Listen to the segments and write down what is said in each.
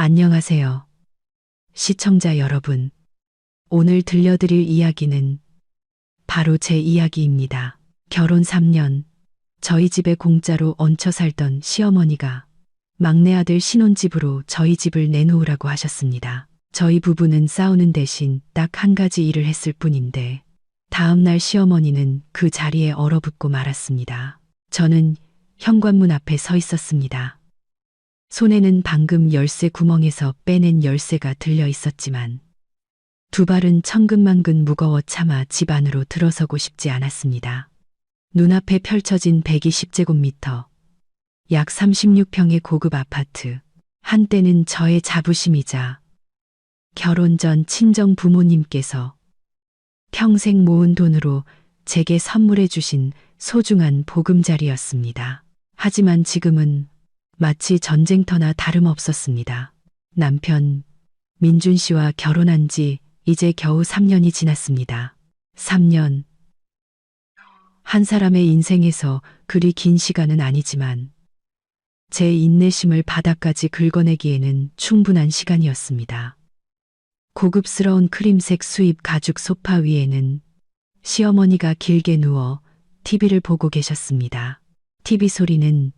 안녕하세요. 시청자 여러분. 오늘 들려드릴 이야기는 바로 제 이야기입니다. 결혼 3년, 저희 집에 공짜로 얹혀 살던 시어머니가 막내 아들 신혼집으로 저희 집을 내놓으라고 하셨습니다. 저희 부부는 싸우는 대신 딱 한 가지 일을 했을 뿐인데 다음날 시어머니는 그 자리에 얼어붙고 말았습니다. 저는 현관문 앞에 서 있었습니다. 손에는 방금 열쇠 구멍에서 빼낸 열쇠가 들려 있었지만 두 발은 천근만근 무거워 차마 집 안으로 들어서고 싶지 않았습니다. 눈앞에 펼쳐진 120제곱미터, 약 36평의 고급 아파트, 한때는 저의 자부심이자 결혼 전 친정 부모님께서 평생 모은 돈으로 제게 선물해 주신 소중한 보금자리였습니다. 하지만 지금은 마치 전쟁터나 다름없었습니다. 남편 민준 씨와 결혼한 지 이제 겨우 3년이 지났습니다. 3년. 한 사람의 인생에서 그리 긴 시간은 아니지만 제 인내심을 바닥까지 긁어내기에는 충분한 시간이었습니다. 고급스러운 크림색 수입 가죽 소파 위에는 시어머니가 길게 누워 TV를 보고 계셨습니다. TV 소리는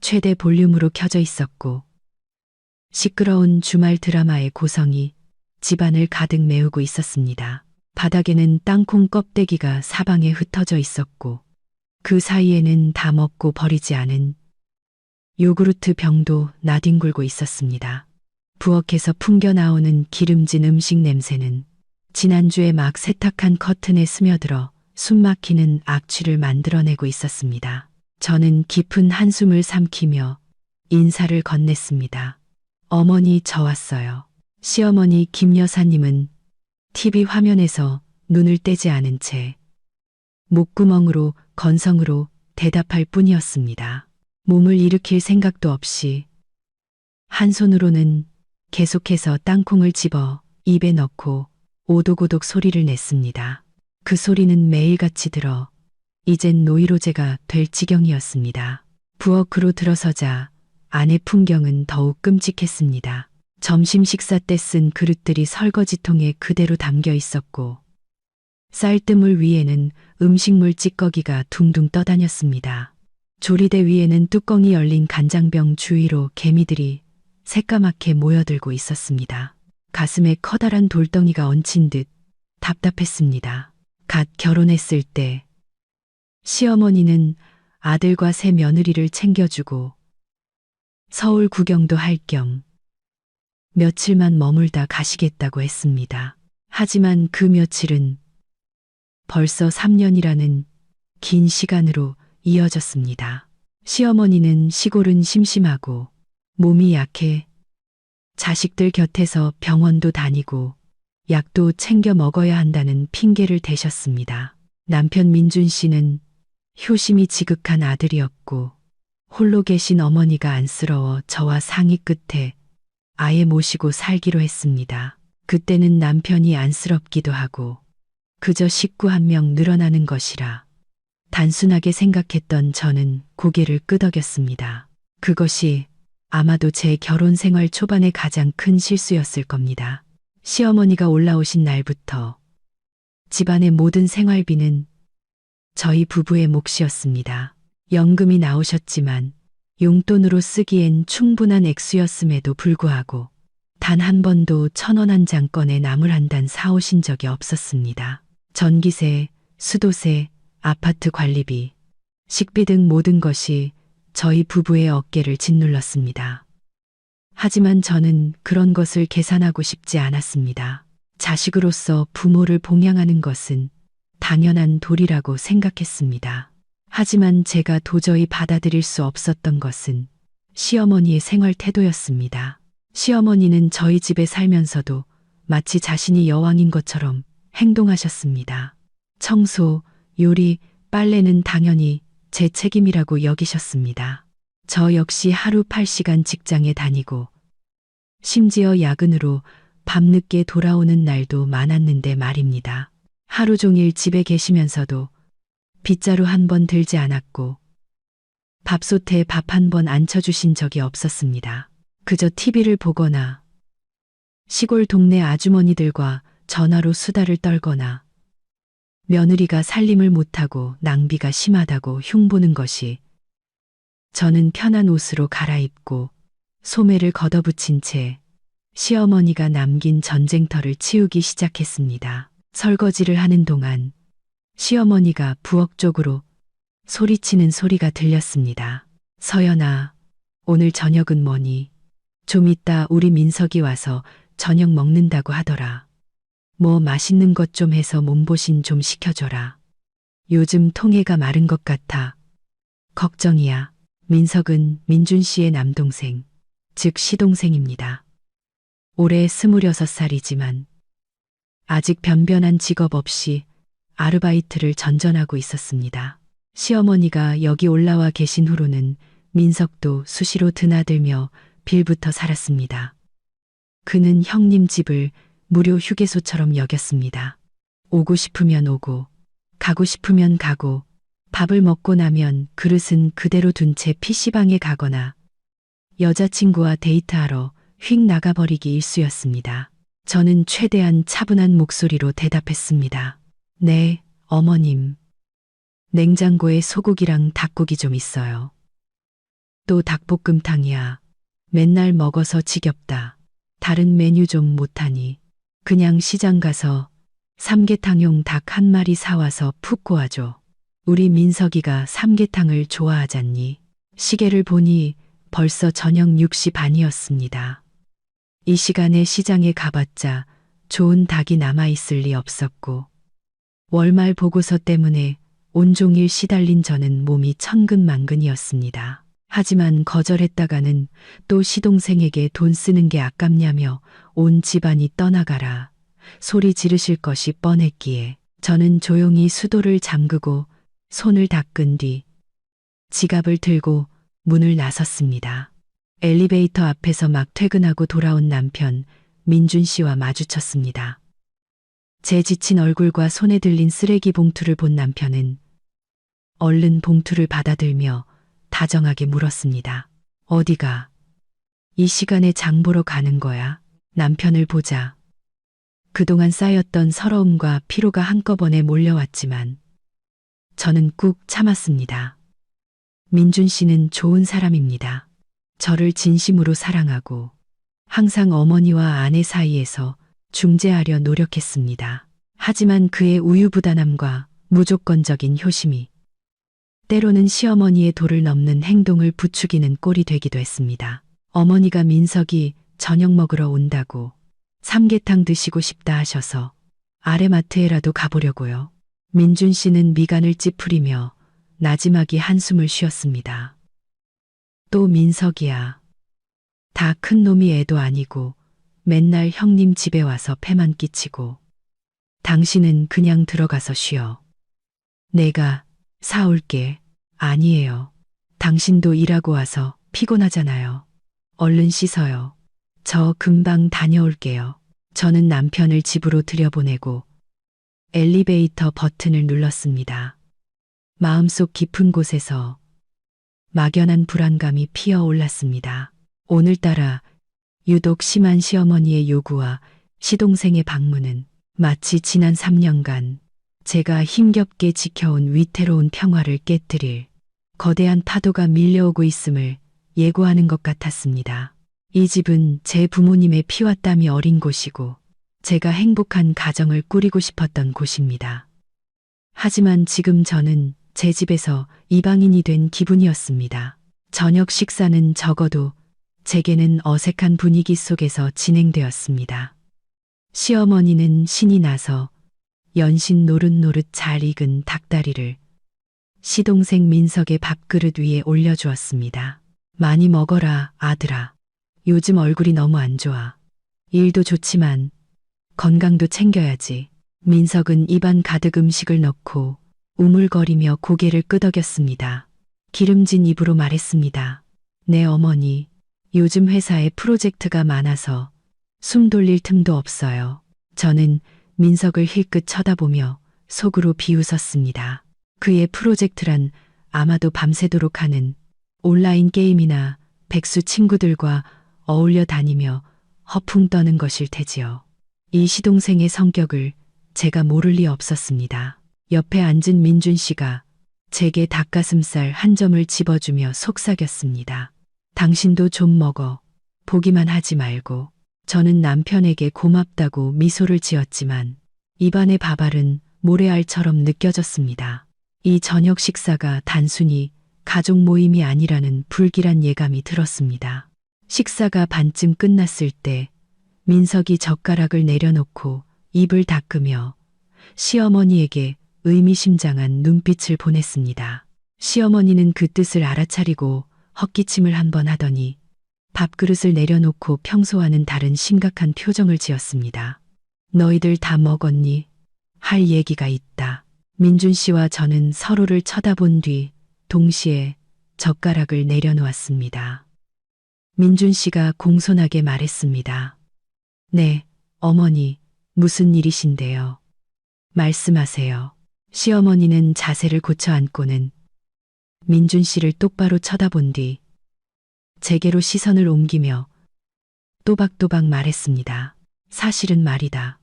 최대 볼륨으로 켜져 있었고 시끄러운 주말 드라마의 고성이 집안을 가득 메우고 있었습니다. 바닥에는 땅콩 껍데기가 사방에 흩어져 있었고 그 사이에는 다 먹고 버리지 않은 요구르트 병도 나뒹굴고 있었습니다. 부엌에서 풍겨나오는 기름진 음식 냄새는 지난주에 막 세탁한 커튼에 스며들어 숨막히는 악취를 만들어내고 있었습니다. 저는 깊은 한숨을 삼키며 인사를 건넸습니다. 어머니, 저 왔어요. 시어머니 김 여사님은 TV 화면에서 눈을 떼지 않은 채 목구멍으로 건성으로 대답할 뿐이었습니다. 몸을 일으킬 생각도 없이 한 손으로는 계속해서 땅콩을 집어 입에 넣고 오독오독 소리를 냈습니다. 그 소리는 매일같이 들어 이젠 노이로제가 될 지경이었습니다. 부엌으로 들어서자 안의 풍경은 더욱 끔찍했습니다. 점심 식사 때 쓴 그릇들이 설거지통에 그대로 담겨 있었고 쌀뜨물 위에는 음식물 찌꺼기가 둥둥 떠다녔습니다. 조리대 위에는 뚜껑이 열린 간장병 주위로 개미들이 새까맣게 모여들고 있었습니다. 가슴에 커다란 돌덩이가 얹힌 듯 답답했습니다. 갓 결혼했을 때 시어머니는 아들과 새 며느리를 챙겨주고 서울 구경도 할 겸 며칠만 머물다 가시겠다고 했습니다. 하지만 그 며칠은 벌써 3년이라는 긴 시간으로 이어졌습니다. 시어머니는 시골은 심심하고 몸이 약해 자식들 곁에서 병원도 다니고 약도 챙겨 먹어야 한다는 핑계를 대셨습니다. 남편 민준 씨는 효심이 지극한 아들이었고 홀로 계신 어머니가 안쓰러워 저와 상의 끝에 아예 모시고 살기로 했습니다. 그때는 남편이 안쓰럽기도 하고 그저 식구 한 명 늘어나는 것이라 단순하게 생각했던 저는 고개를 끄덕였습니다. 그것이 아마도 제 결혼 생활 초반의 가장 큰 실수였을 겁니다. 시어머니가 올라오신 날부터 집안의 모든 생활비는 저희 부부의 몫이었습니다. 연금이 나오셨지만 용돈으로 쓰기엔 충분한 액수였음에도 불구하고 단 한 번도 1,000원 한 장 꺼내 나물 한 단 사오신 적이 없었습니다. 전기세, 수도세, 아파트 관리비, 식비 등 모든 것이 저희 부부의 어깨를 짓눌렀습니다. 하지만 저는 그런 것을 계산하고 싶지 않았습니다. 자식으로서 부모를 봉양하는 것은 당연한 도리라고 생각했습니다. 하지만 제가 도저히 받아들일 수 없었던 것은 시어머니의 생활 태도였습니다. 시어머니는 저희 집에 살면서도 마치 자신이 여왕인 것처럼 행동하셨습니다. 청소, 요리, 빨래는 당연히 제 책임이라고 여기셨습니다. 저 역시 하루 8시간 직장에 다니고 심지어 야근으로 밤늦게 돌아오는 날도 많았는데 말입니다. 하루 종일 집에 계시면서도 빗자루 한 번 들지 않았고 밥솥에 밥 한 번 안 쳐주신 적이 없었습니다. 그저 TV를 보거나 시골 동네 아주머니들과 전화로 수다를 떨거나 며느리가 살림을 못하고 낭비가 심하다고 흉보는 것이 저는 편한 옷으로 갈아입고 소매를 걷어붙인 채 시어머니가 남긴 전쟁터를 치우기 시작했습니다. 설거지를 하는 동안 시어머니가 부엌 쪽으로 소리치는 소리가 들렸습니다. 서연아, 오늘 저녁은 뭐니? 좀 이따 우리 민석이 와서 저녁 먹는다고 하더라. 뭐 맛있는 것 좀 해서 몸보신 좀 시켜줘라. 요즘 통해가 마른 것 같아. 걱정이야. 민석은 민준 씨의 남동생, 즉 시동생입니다. 올해 26살이지만 아직 변변한 직업 없이 아르바이트를 전전하고 있었습니다. 시어머니가 여기 올라와 계신 후로는 민석도 수시로 드나들며 빌부터 살았습니다. 그는 형님 집을 무료 휴게소처럼 여겼습니다. 오고 싶으면 오고, 가고 싶으면 가고, 밥을 먹고 나면 그릇은 그대로 둔 채 PC방에 가거나 여자친구와 데이트하러 휙 나가버리기 일쑤였습니다. 저는 최대한 차분한 목소리로 대답했습니다. 네, 어머님. 냉장고에 소고기랑 닭고기 좀 있어요. 또 닭볶음탕이야. 맨날 먹어서 지겹다. 다른 메뉴 좀 못하니 그냥 시장 가서 삼계탕용 닭 한 마리 사와서 푹 구워줘. 우리 민석이가 삼계탕을 좋아하잖니. 시계를 보니 벌써 저녁 6시 반이었습니다. 이 시간에 시장에 가봤자 좋은 닭이 남아있을 리 없었고 월말 보고서 때문에 온종일 시달린 저는 몸이 천근만근이었습니다. 하지만 거절했다가는 또 시동생에게 돈 쓰는 게 아깝냐며 온 집안이 떠나가라 소리 지르실 것이 뻔했기에 저는 조용히 수도를 잠그고 손을 닦은 뒤 지갑을 들고 문을 나섰습니다. 엘리베이터 앞에서 막 퇴근하고 돌아온 남편 민준 씨와 마주쳤습니다. 제 지친 얼굴과 손에 들린 쓰레기 봉투를 본 남편은 얼른 봉투를 받아들며 다정하게 물었습니다. 어디가? 이 시간에 장 보러 가는 거야? 남편을 보자 그동안 쌓였던 서러움과 피로가 한꺼번에 몰려왔지만 저는 꾹 참았습니다. 민준 씨는 좋은 사람입니다. 저를 진심으로 사랑하고 항상 어머니와 아내 사이에서 중재하려 노력했습니다. 하지만 그의 우유부단함과 무조건적인 효심이 때로는 시어머니의 도를 넘는 행동을 부추기는 꼴이 되기도 했습니다. 어머니가 민석이 저녁 먹으러 온다고 삼계탕 드시고 싶다 하셔서 아래마트에라도 가보려고요. 민준 씨는 미간을 찌푸리며 나지막이 한숨을 쉬었습니다. 또 민석이야. 다 큰 놈이 애도 아니고 맨날 형님 집에 와서 패만 끼치고 당신은 그냥 들어가서 쉬어. 내가 사올게. 아니에요. 당신도 일하고 와서 피곤하잖아요. 얼른 씻어요. 저 금방 다녀올게요. 저는 남편을 집으로 들여보내고 엘리베이터 버튼을 눌렀습니다. 마음속 깊은 곳에서 막연한 불안감이 피어올랐습니다. 오늘따라 유독 심한 시어머니의 요구와 시동생의 방문은 마치 지난 3년간 제가 힘겹게 지켜온 위태로운 평화를 깨뜨릴 거대한 파도가 밀려오고 있음을 예고하는 것 같았습니다. 이 집은 제 부모님의 피와 땀이 어린 곳이고 제가 행복한 가정을 꾸리고 싶었던 곳입니다. 하지만 지금 저는 제 집에서 이방인이 된 기분이었습니다. 저녁 식사는 적어도 제게는 어색한 분위기 속에서 진행되었습니다. 시어머니는 신이 나서 연신 노릇노릇 잘 익은 닭다리를 시동생 민석의 밥그릇 위에 올려주었습니다. 많이 먹어라, 아들아. 요즘 얼굴이 너무 안 좋아. 일도 좋지만 건강도 챙겨야지. 민석은 입안 가득 음식을 넣고 우물거리며 고개를 끄덕였습니다. 기름진 입으로 말했습니다. 네, 어머니. 요즘 회사에 프로젝트가 많아서 숨 돌릴 틈도 없어요. 저는 민석을 힐끗 쳐다보며 속으로 비웃었습니다. 그의 프로젝트란 아마도 밤새도록 하는 온라인 게임이나 백수 친구들과 어울려 다니며 허풍 떠는 것일 테지요. 이 시동생의 성격을 제가 모를 리 없었습니다. 옆에 앉은 민준 씨가 제게 닭가슴살 한 점을 집어주며 속삭였습니다. 당신도 좀 먹어. 보기만 하지 말고. 저는 남편에게 고맙다고 미소를 지었지만 입안의 밥알은 모래알처럼 느껴졌습니다. 이 저녁 식사가 단순히 가족 모임이 아니라는 불길한 예감이 들었습니다. 식사가 반쯤 끝났을 때 민석이 젓가락을 내려놓고 입을 닦으며 시어머니에게 의미심장한 눈빛을 보냈습니다. 시어머니는 그 뜻을 알아차리고 헛기침을 한 번 하더니 밥그릇을 내려놓고 평소와는 다른 심각한 표정을 지었습니다. 너희들 다 먹었니? 할 얘기가 있다. 민준 씨와 저는 서로를 쳐다본 뒤 동시에 젓가락을 내려놓았습니다. 민준 씨가 공손하게 말했습니다. 네, 어머니, 무슨 일이신데요? 말씀하세요. 시어머니는 자세를 고쳐 앉고는 민준 씨를 똑바로 쳐다본 뒤 제게로 시선을 옮기며 또박또박 말했습니다. 사실은 말이다.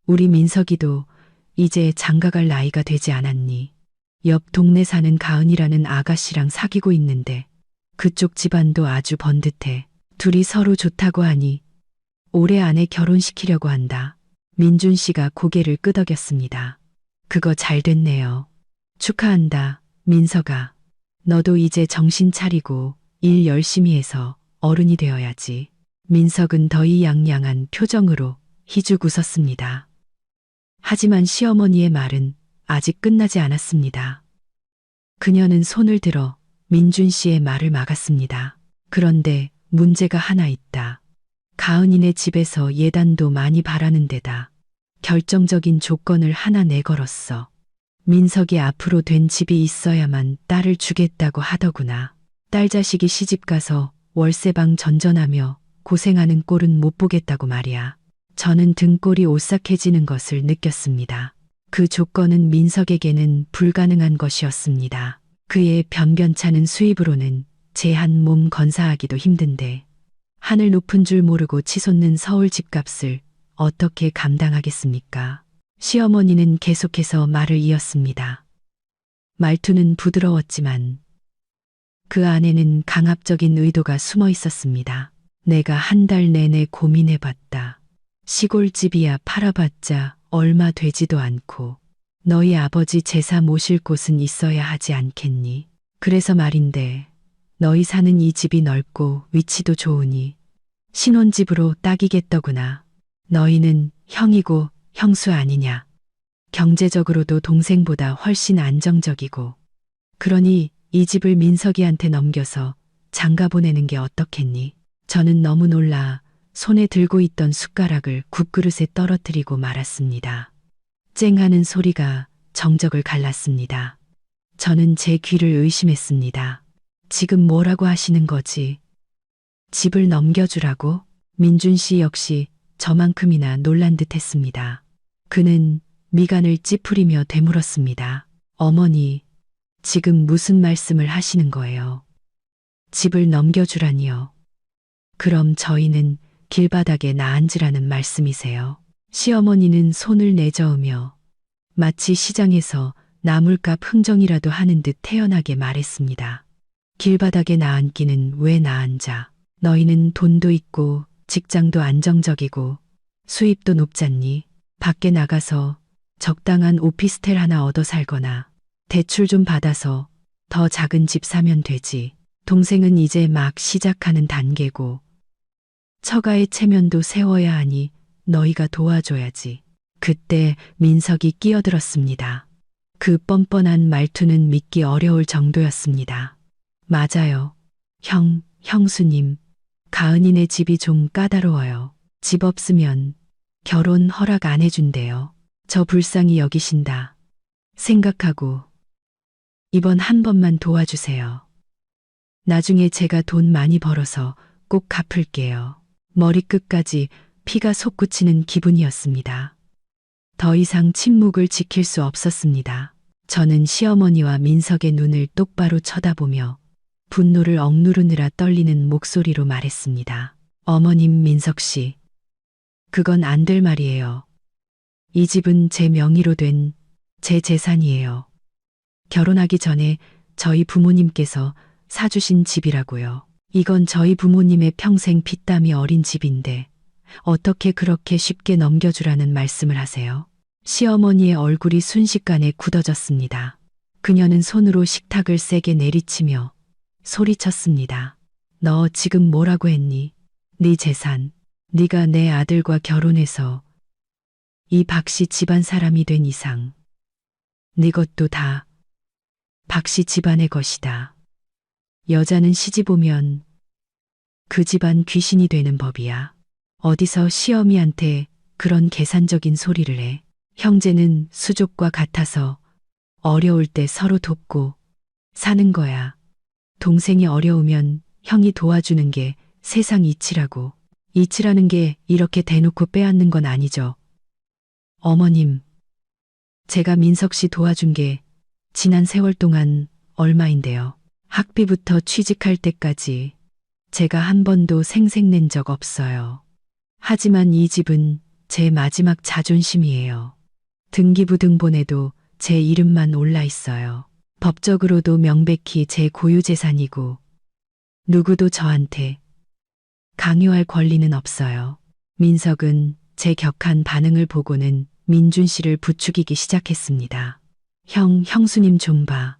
우리 민석이도 이제 장가갈 나이가 되지 않았니? 옆 동네 사는 가은이라는 아가씨랑 사귀고 있는데 그쪽 집안도 아주 번듯해. 둘이 서로 좋다고 하니 올해 안에 결혼시키려고 한다. 민준 씨가 고개를 끄덕였습니다. 그거 잘 됐네요. 축하한다, 민석아. 너도 이제 정신 차리고 일 열심히 해서 어른이 되어야지. 민석은 더이양양한 표정으로 희죽 웃었습니다. 하지만 시어머니의 말은 아직 끝나지 않았습니다. 그녀는 손을 들어 민준 씨의 말을 막았습니다. 그런데 문제가 하나 있다. 가은이네 집에서 예단도 많이 바라는 데다 결정적인 조건을 하나 내걸었어. 민석이 앞으로 된 집이 있어야만 딸을 주겠다고 하더구나. 딸 자식이 시집가서 월세방 전전하며 고생하는 꼴은 못 보겠다고 말이야. 저는 등골이 오싹해지는 것을 느꼈습니다. 그 조건은 민석에게는 불가능한 것이었습니다. 그의 변변찮은 수입으로는 제 한 몸 건사하기도 힘든데 하늘 높은 줄 모르고 치솟는 서울 집값을 어떻게 감당하겠습니까? 시어머니는 계속해서 말을 이었습니다. 말투는 부드러웠지만 그 안에는 강압적인 의도가 숨어 있었습니다. 내가 한 달 내내 고민해봤다. 시골집이야 팔아봤자 얼마 되지도 않고 너희 아버지 제사 모실 곳은 있어야 하지 않겠니? 그래서 말인데 너희 사는 이 집이 넓고 위치도 좋으니 신혼집으로 딱이겠더구나. 너희는 형이고 형수 아니냐. 경제적으로도 동생보다 훨씬 안정적이고 그러니 이 집을 민석이한테 넘겨서 장가 보내는 게 어떻겠니? 저는 너무 놀라 손에 들고 있던 숟가락을 국그릇에 떨어뜨리고 말았습니다. 쨍하는 소리가 정적을 갈랐습니다. 저는 제 귀를 의심했습니다. 지금 뭐라고 하시는 거지? 집을 넘겨주라고? 민준 씨 역시 저만큼이나 놀란 듯 했습니다. 그는 미간을 찌푸리며 되물었습니다. 어머니, 지금 무슨 말씀을 하시는 거예요? 집을 넘겨주라니요. 그럼 저희는 길바닥에 나앉으라는 말씀이세요? 시어머니는 손을 내저으며 마치 시장에서 나물값 흥정이라도 하는 듯 태연하게 말했습니다. 길바닥에 나앉기는 왜 나앉아? 너희는 돈도 있고 직장도 안정적이고 수입도 높잖니? 밖에 나가서 적당한 오피스텔 하나 얻어 살거나 대출 좀 받아서 더 작은 집 사면 되지. 동생은 이제 막 시작하는 단계고 처가의 체면도 세워야 하니 너희가 도와줘야지. 그때 민석이 끼어들었습니다. 그 뻔뻔한 말투는 믿기 어려울 정도였습니다. 맞아요. 형수님. 가은이네 집이 좀 까다로워요. 집 없으면 결혼 허락 안 해준대요. 저 불쌍히 여기신다 생각하고 이번 한 번만 도와주세요. 나중에 제가 돈 많이 벌어서 꼭 갚을게요. 머리끝까지 피가 솟구치는 기분이었습니다. 더 이상 침묵을 지킬 수 없었습니다. 저는 시어머니와 민석의 눈을 똑바로 쳐다보며 분노를 억누르느라 떨리는 목소리로 말했습니다. 어머님 민석 씨, 그건 안 될 말이에요. 이 집은 제 명의로 된 제 재산이에요. 결혼하기 전에 저희 부모님께서 사주신 집이라고요. 이건 저희 부모님의 평생 피땀이 어린 집인데 어떻게 그렇게 쉽게 넘겨주라는 말씀을 하세요? 시어머니의 얼굴이 순식간에 굳어졌습니다. 그녀는 손으로 식탁을 세게 내리치며 소리쳤습니다. 너 지금 뭐라고 했니? 네 재산, 네가 내 아들과 결혼해서 이 박씨 집안 사람이 된 이상 네 것도 다 박씨 집안의 것이다. 여자는 시집 오면 그 집안 귀신이 되는 법이야. 어디서 시어미한테 그런 계산적인 소리를 해. 형제는 수족과 같아서 어려울 때 서로 돕고 사는 거야. 동생이 어려우면 형이 도와주는 게 세상 이치라고. 이치라는 게 이렇게 대놓고 빼앗는 건 아니죠. 어머님, 제가 민석 씨 도와준 게 지난 세월 동안 얼마인데요. 학비부터 취직할 때까지 제가 한 번도 생색낸 적 없어요. 하지만 이 집은 제 마지막 자존심이에요. 등기부등본에도 제 이름만 올라 있어요. 법적으로도 명백히 제 고유재산이고 누구도 저한테 강요할 권리는 없어요. 민석은 제 격한 반응을 보고는 민준 씨를 부추기기 시작했습니다. 형수님 좀 봐.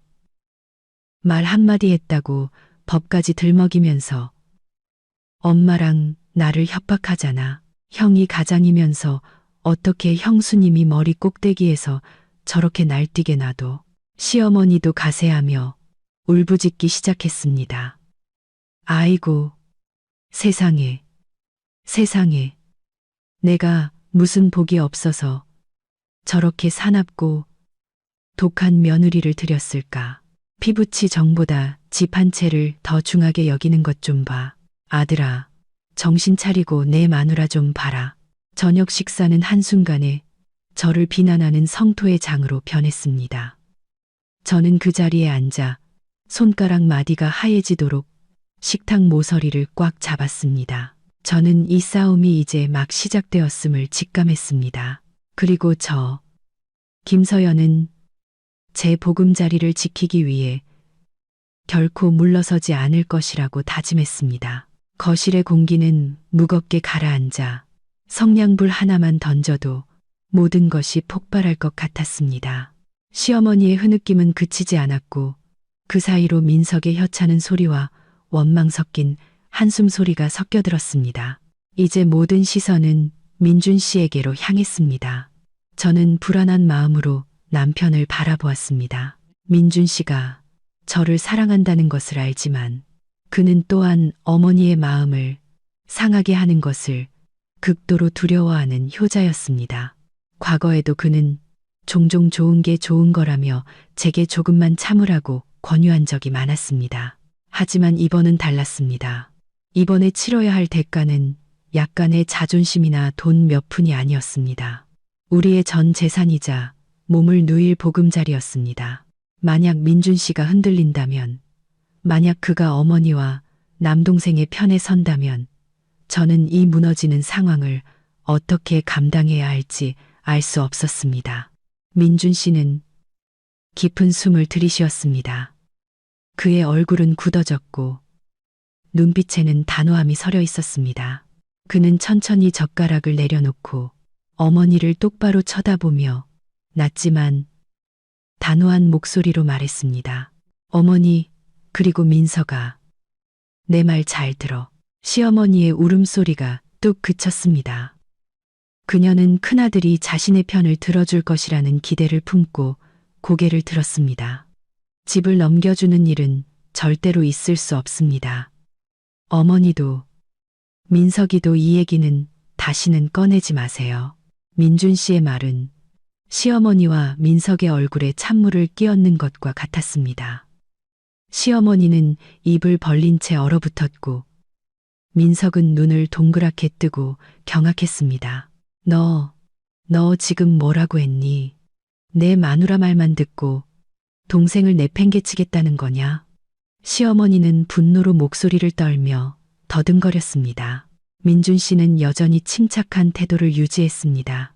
말 한마디 했다고 법까지 들먹이면서 엄마랑 나를 협박하잖아. 형이 가장이면서 어떻게 형수님이 머리 꼭대기에서 저렇게 날뛰게 놔둬. 시어머니도 가세하며 울부짖기 시작했습니다. 아이고, 세상에, 세상에. 내가 무슨 복이 없어서 저렇게 사납고 독한 며느리를 들였을까. 피부치 정보다 집 한 채를 더 중하게 여기는 것 좀 봐. 아들아, 정신 차리고 내 마누라 좀 봐라. 저녁 식사는 한순간에 저를 비난하는 성토의 장으로 변했습니다. 저는 그 자리에 앉아 손가락 마디가 하얘지도록 식탁 모서리를 꽉 잡았습니다. 저는 이 싸움이 이제 막 시작되었음을 직감했습니다. 그리고 김서연은 제 보금자리를 지키기 위해 결코 물러서지 않을 것이라고 다짐했습니다. 거실의 공기는 무겁게 가라앉아 성냥불 하나만 던져도 모든 것이 폭발할 것 같았습니다. 시어머니의 흐느낌은 그치지 않았고 그 사이로 민석의 혀차는 소리와 원망 섞인 한숨 소리가 섞여들었습니다. 이제 모든 시선은 민준 씨에게로 향했습니다. 저는 불안한 마음으로 남편을 바라보았습니다. 민준 씨가 저를 사랑한다는 것을 알지만 그는 또한 어머니의 마음을 상하게 하는 것을 극도로 두려워하는 효자였습니다. 과거에도 그는 종종 좋은 게 좋은 거라며 제게 조금만 참으라고 권유한 적이 많았습니다. 하지만 이번은 달랐습니다. 이번에 치러야 할 대가는 약간의 자존심이나 돈 몇 푼이 아니었습니다. 우리의 전 재산이자 몸을 누일 보금자리였습니다. 만약 민준 씨가 흔들린다면, 만약 그가 어머니와 남동생의 편에 선다면 저는 이 무너지는 상황을 어떻게 감당해야 할지 알 수 없었습니다. 민준 씨는 깊은 숨을 들이쉬었습니다. 그의 얼굴은 굳어졌고 눈빛에는 단호함이 서려 있었습니다. 그는 천천히 젓가락을 내려놓고 어머니를 똑바로 쳐다보며 낮지만 단호한 목소리로 말했습니다. 어머니, 그리고 민서가, 내 말 잘 들어. 시어머니의 울음소리가 뚝 그쳤습니다. 그녀는 큰아들이 자신의 편을 들어줄 것이라는 기대를 품고 고개를 들었습니다. 집을 넘겨주는 일은 절대로 있을 수 없습니다. 어머니도, 민석이도 이 얘기는 다시는 꺼내지 마세요. 민준 씨의 말은 시어머니와 민석의 얼굴에 찬물을 끼얹는 것과 같았습니다. 시어머니는 입을 벌린 채 얼어붙었고 민석은 눈을 동그랗게 뜨고 경악했습니다. 너 지금 뭐라고 했니? 내 마누라 말만 듣고 동생을 내팽개치겠다는 거냐? 시어머니는 분노로 목소리를 떨며 더듬거렸습니다. 민준 씨는 여전히 침착한 태도를 유지했습니다.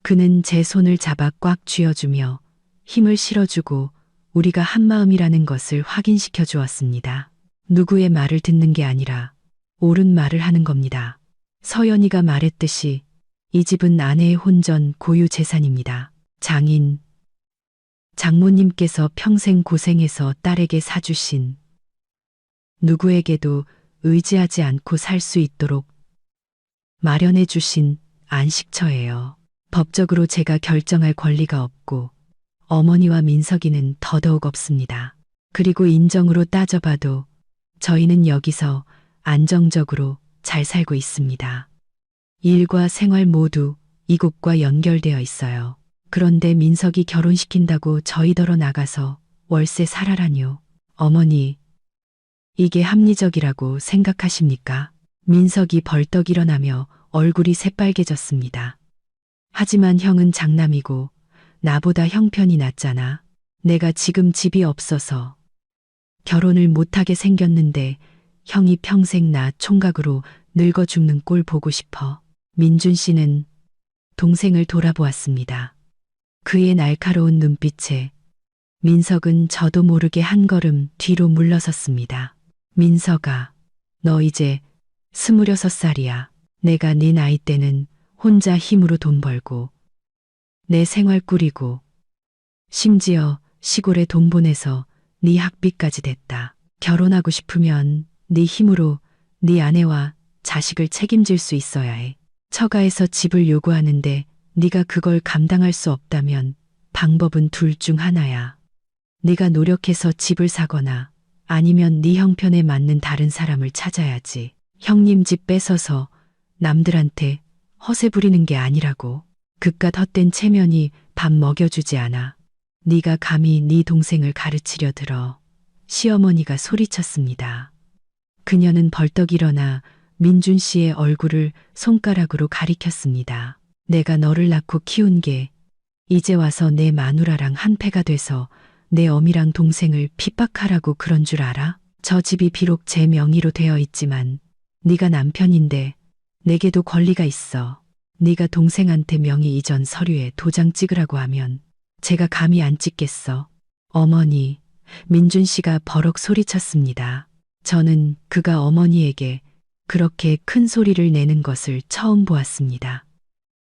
그는 제 손을 잡아 꽉 쥐어주며 힘을 실어주고 우리가 한마음이라는 것을 확인시켜 주었습니다. 누구의 말을 듣는 게 아니라 옳은 말을 하는 겁니다. 서연이가 말했듯이 이 집은 아내의 혼전 고유 재산입니다. 장인, 장모님께서 평생 고생해서 딸에게 사주신 누구에게도 의지하지 않고 살 수 있도록 마련해 주신 안식처예요. 법적으로 제가 결정할 권리가 없고 어머니와 민석이는 더더욱 없습니다. 그리고 인정으로 따져봐도 저희는 여기서 안정적으로 잘 살고 있습니다. 일과 생활 모두 이곳과 연결되어 있어요. 그런데 민석이 결혼시킨다고 저희더러 나가서 월세 살아라뇨. 어머니, 이게 합리적이라고 생각하십니까? 민석이 벌떡 일어나며 얼굴이 새빨개졌습니다. 하지만 형은 장남이고 나보다 형편이 낫잖아. 내가 지금 집이 없어서 결혼을 못하게 생겼는데 형이 평생 나 총각으로 늙어 죽는 꼴 보고 싶어. 민준 씨는 동생을 돌아보았습니다. 그의 날카로운 눈빛에 민석은 저도 모르게 한 걸음 뒤로 물러섰습니다. 민석아, 너 이제 26살이야. 내가 네 나이 때는 혼자 힘으로 돈 벌고 내 생활 꾸리고 심지어 시골에 돈 보내서 네 학비까지 댔다. 결혼하고 싶으면 네 힘으로 네 아내와 자식을 책임질 수 있어야 해. 처가에서 집을 요구하는데 네가 그걸 감당할 수 없다면 방법은 둘 중 하나야. 네가 노력해서 집을 사거나 아니면 네 형편에 맞는 다른 사람을 찾아야지. 형님 집 뺏어서 남들한테 허세 부리는 게 아니라고. 그깟 헛된 체면이 밥 먹여주지 않아. 네가 감히 네 동생을 가르치려 들어. 시어머니가 소리쳤습니다. 그녀는 벌떡 일어나 민준 씨의 얼굴을 손가락으로 가리켰습니다. 내가 너를 낳고 키운 게 이제 와서 내 마누라랑 한패가 돼서 내 어미랑 동생을 핍박하라고 그런 줄 알아? 저 집이 비록 제 명의로 되어 있지만 네가 남편인데 내게도 권리가 있어. 네가 동생한테 명의 이전 서류에 도장 찍으라고 하면 제가 감히 안 찍겠어. 어머니, 민준 씨가 버럭 소리쳤습니다. 저는 그가 어머니에게 그렇게 큰 소리를 내는 것을 처음 보았습니다.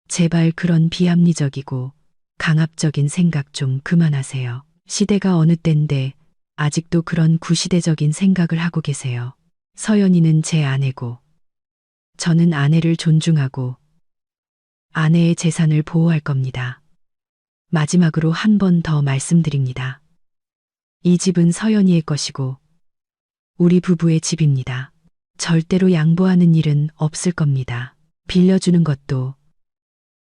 제발 그런 비합리적이고 강압적인 생각 좀 그만하세요. 시대가 어느 때인데 아직도 그런 구시대적인 생각을 하고 계세요. 서연이는 제 아내고 저는 아내를 존중하고 아내의 재산을 보호할 겁니다. 마지막으로 한 번 더 말씀드립니다. 이 집은 서연이의 것이고 우리 부부의 집입니다. 절대로 양보하는 일은 없을 겁니다. 빌려주는 것도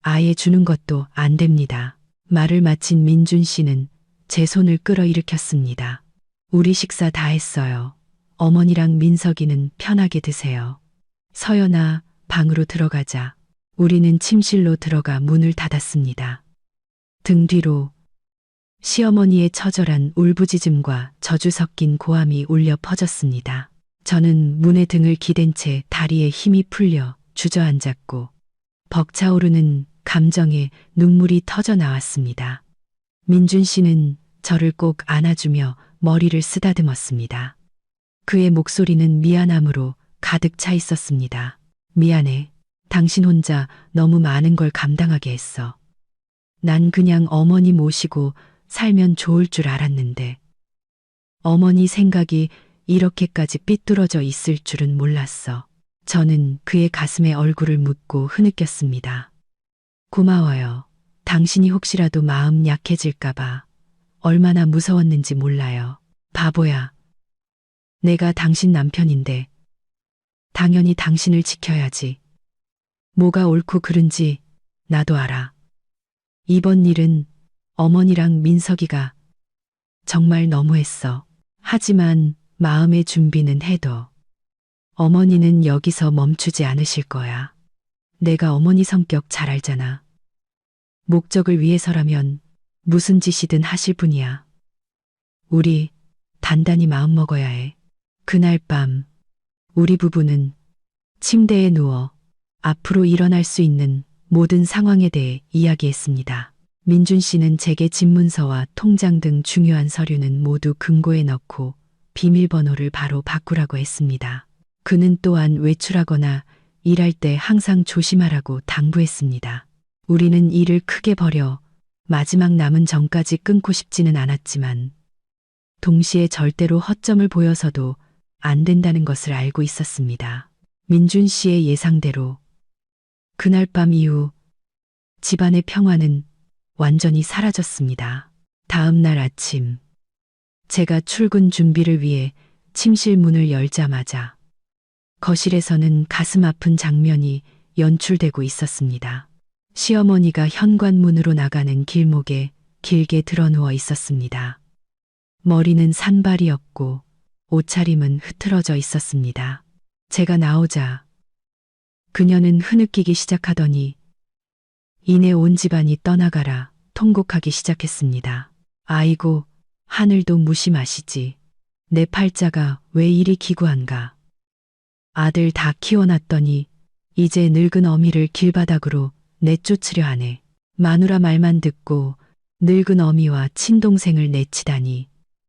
아예 주는 것도 안 됩니다. 말을 마친 민준 씨는 제 손을 끌어일으켰습니다. 우리 식사 다 했어요. 어머니랑 민석이는 편하게 드세요. 서연아, 방으로 들어가자. 우리는 침실로 들어가 문을 닫았습니다. 등 뒤로 시어머니의 처절한 울부짖음과 저주 섞인 고함이 울려 퍼졌습니다. 저는 문에 등을 기댄 채 다리에 힘이 풀려 주저앉았고 벅차오르는 감정에 눈물이 터져 나왔습니다. 민준 씨는 저를 꼭 안아주며 머리를 쓰다듬었습니다. 그의 목소리는 미안함으로 가득 차 있었습니다. 미안해. 당신 혼자 너무 많은 걸 감당하게 했어. 난 그냥 어머니 모시고 살면 좋을 줄 알았는데 어머니 생각이 이렇게까지 삐뚤어져 있을 줄은 몰랐어. 저는 그의 가슴에 얼굴을 묻고 흐느꼈습니다. 고마워요. 당신이 혹시라도 마음 약해질까봐 얼마나 무서웠는지 몰라요. 바보야. 내가 당신 남편인데 당연히 당신을 지켜야지. 뭐가 옳고 그른지 나도 알아. 이번 일은 어머니랑 민석이가 정말 너무했어. 하지만 마음의 준비는 해둬. 어머니는 여기서 멈추지 않으실 거야. 내가 어머니 성격 잘 알잖아. 목적을 위해서라면 무슨 짓이든 하실 분이야. 우리 단단히 마음먹어야 해. 그날 밤 우리 부부는 침대에 누워 앞으로 일어날 수 있는 모든 상황에 대해 이야기했습니다. 민준 씨는 제게 집문서와 통장 등 중요한 서류는 모두 금고에 넣고 비밀번호를 바로 바꾸라고 했습니다. 그는 또한 외출하거나 일할 때 항상 조심하라고 당부했습니다. 우리는 일을 크게 벌여 마지막 남은 전까지 끊고 싶지는 않았지만 동시에 절대로 허점을 보여서도 안 된다는 것을 알고 있었습니다. 민준 씨의 예상대로 그날 밤 이후 집안의 평화는 완전히 사라졌습니다. 다음 날 아침, 제가 출근 준비를 위해 침실 문을 열자마자 거실에서는 가슴 아픈 장면이 연출되고 있었습니다. 시어머니가 현관문으로 나가는 길목에 길게 드러누워 있었습니다. 머리는 산발이었고 옷차림은 흐트러져 있었습니다. 제가 나오자 그녀는 흐느끼기 시작하더니 이내 온 집안이 떠나가라 통곡하기 시작했습니다. 아이고, 하늘도 무심하시지. 내 팔자가 왜 이리 기구한가. 아들 다 키워놨더니 이제 늙은 어미를 길바닥으로 내쫓으려 하네. 마누라 말만 듣고 늙은 어미와 친동생을 내치다니.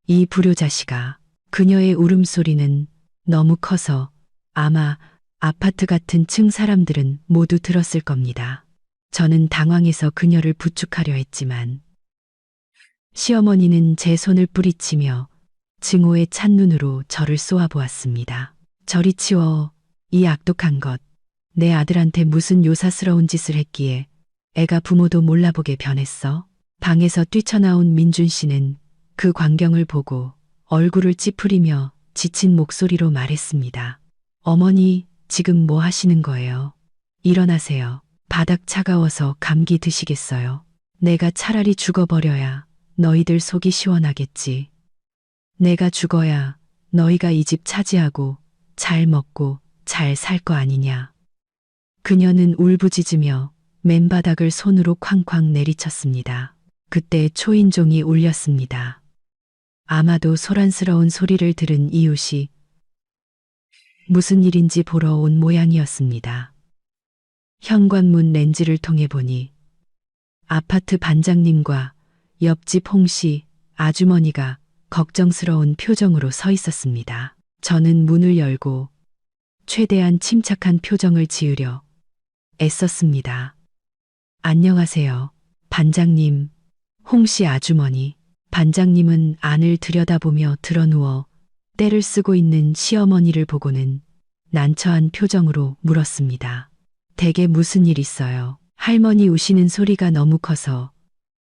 이 불효자식아. 그녀의 울음소리는 너무 커서 아마 아파트 같은 층 사람들은 모두 들었을 겁니다. 저는 당황해서 그녀를 부축하려 했지만 시어머니는 제 손을 뿌리치며 증오의 찬눈으로 저를 쏘아보았습니다. 저리 치워, 이 악독한 것. 내 아들한테 무슨 요사스러운 짓을 했기에 애가 부모도 몰라보게 변했어. 방에서 뛰쳐나온 민준 씨는 그 광경을 보고 얼굴을 찌푸리며 지친 목소리로 말했습니다. 어머니, 지금 뭐 하시는 거예요? 일어나세요. 바닥 차가워서 감기 드시겠어요? 내가 차라리 죽어버려야 너희들 속이 시원하겠지. 내가 죽어야 너희가 이 집 차지하고 잘 먹고 잘 살 거 아니냐. 그녀는 울부짖으며 맨바닥을 손으로 쾅쾅 내리쳤습니다. 그때 초인종이 울렸습니다. 아마도 소란스러운 소리를 들은 이웃이 무슨 일인지 보러 온 모양이었습니다. 현관문 렌즈를 통해 보니 아파트 반장님과 옆집 홍씨 아주머니가 걱정스러운 표정으로 서 있었습니다. 저는 문을 열고 최대한 침착한 표정을 지으려 애썼습니다. 안녕하세요, 반장님, 홍씨 아주머니. 반장님은 안을 들여다보며 드러누워 떼를 쓰고 있는 시어머니를 보고는 난처한 표정으로 물었습니다. 댁에 무슨 일 있어요? 할머니 우시는 소리가 너무 커서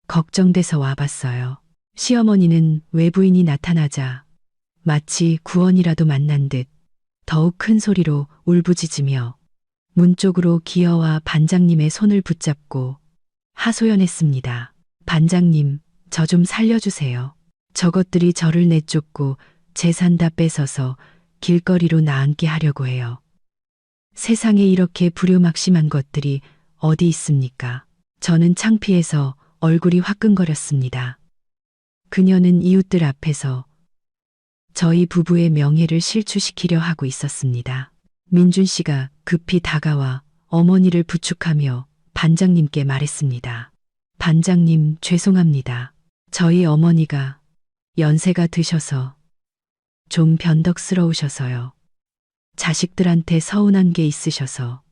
걱정돼서 와봤어요. 시어머니는 외부인이 나타나자 마치 구원이라도 만난 듯 더욱 큰 소리로 울부짖으며 문 쪽으로 기어와 반장님의 손을 붙잡고 하소연했습니다. 반장님, 저 좀 살려주세요. 저것들이 저를 내쫓고 재산 다 뺏어서 길거리로 나앉게 하려고 해요. 세상에 이렇게 불효막심한 것들이 어디 있습니까? 저는 창피해서 얼굴이 화끈거렸습니다. 그녀는 이웃들 앞에서 저희 부부의 명예를 실추시키려 하고 있었습니다. 민준 씨가 급히 다가와 어머니를 부축하며 반장님께 말했습니다. 반장님, 죄송합니다. 저희 어머니가 연세가 드셔서 좀 변덕스러우셔서요. 자식들한테 서운한 게 있으셔서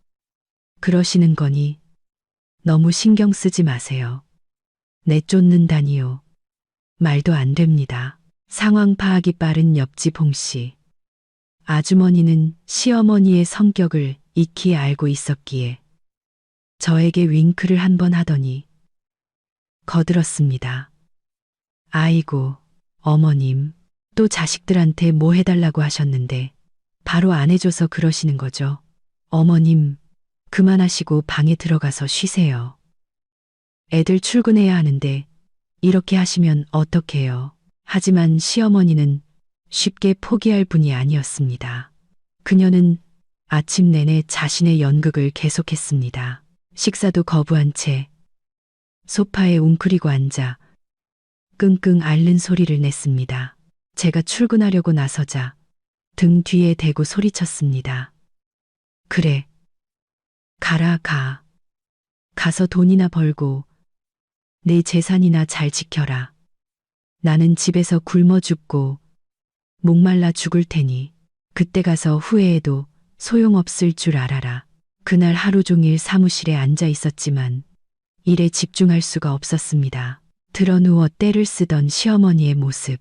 그러시는 거니 너무 신경 쓰지 마세요. 내쫓는다니요. 말도 안 됩니다. 상황 파악이 빠른 옆집 홍씨. 아주머니는 시어머니의 성격을 익히 알고 있었기에 저에게 윙크를 한 번 하더니 거들었습니다. 아이고, 어머님, 또 자식들한테 뭐 해달라고 하셨는데 바로 안 해줘서 그러시는 거죠. 어머님, 그만하시고 방에 들어가서 쉬세요. 애들 출근해야 하는데 이렇게 하시면 어떡해요. 하지만 시어머니는 쉽게 포기할 분이 아니었습니다. 그녀는 아침 내내 자신의 연극을 계속했습니다. 식사도 거부한 채 소파에 웅크리고 앉아 끙끙 앓는 소리를 냈습니다. 제가 출근하려고 나서자 등 뒤에 대고 소리쳤습니다. 그래. 가라, 가. 가서 돈이나 벌고 내 재산이나 잘 지켜라. 나는 집에서 굶어 죽고 목말라 죽을 테니 그때 가서 후회해도 소용없을 줄 알아라. 그날 하루 종일 사무실에 앉아 있었지만 일에 집중할 수가 없었습니다. 드러누워 때를 쓰던 시어머니의 모습,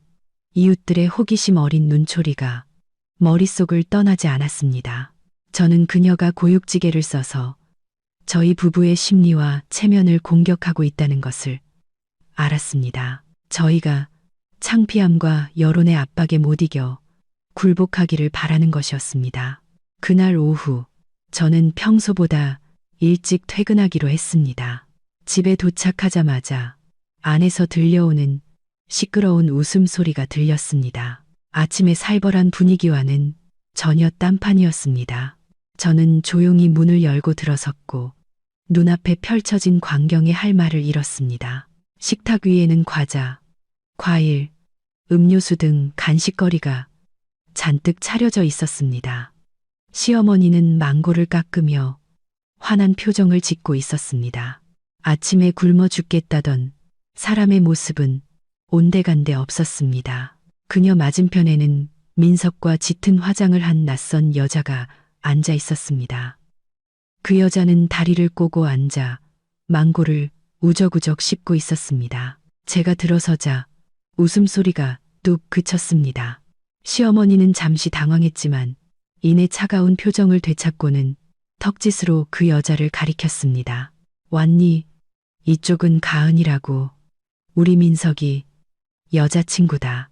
이웃들의 호기심 어린 눈초리가 머릿속을 떠나지 않았습니다. 저는 그녀가 고육지계를 써서 저희 부부의 심리와 체면을 공격하고 있다는 것을 알았습니다. 저희가 창피함과 여론의 압박에 못 이겨 굴복하기를 바라는 것이었습니다. 그날 오후 저는 평소보다 일찍 퇴근하기로 했습니다. 집에 도착하자마자 안에서 들려오는 시끄러운 웃음소리가 들렸습니다. 아침의 살벌한 분위기와는 전혀 딴판이었습니다. 저는 조용히 문을 열고 들어섰고 눈앞에 펼쳐진 광경에 할 말을 잃었습니다. 식탁 위에는 과자, 과일, 음료수 등 간식거리가 잔뜩 차려져 있었습니다. 시어머니는 망고를 깎으며 환한 표정을 짓고 있었습니다. 아침에 굶어 죽겠다던 사람의 모습은 온데간데 없었습니다. 그녀 맞은편에는 민석과 짙은 화장을 한 낯선 여자가 앉아 있었습니다. 그 여자는 다리를 꼬고 앉아 망고를 우적우적 씹고 있었습니다. 제가 들어서자 웃음소리가 뚝 그쳤습니다. 시어머니는 잠시 당황했지만 이내 차가운 표정을 되찾고는 턱짓으로 그 여자를 가리켰습니다. 왔니? 이쪽은 가은이라고. 우리 민석이 여자친구다.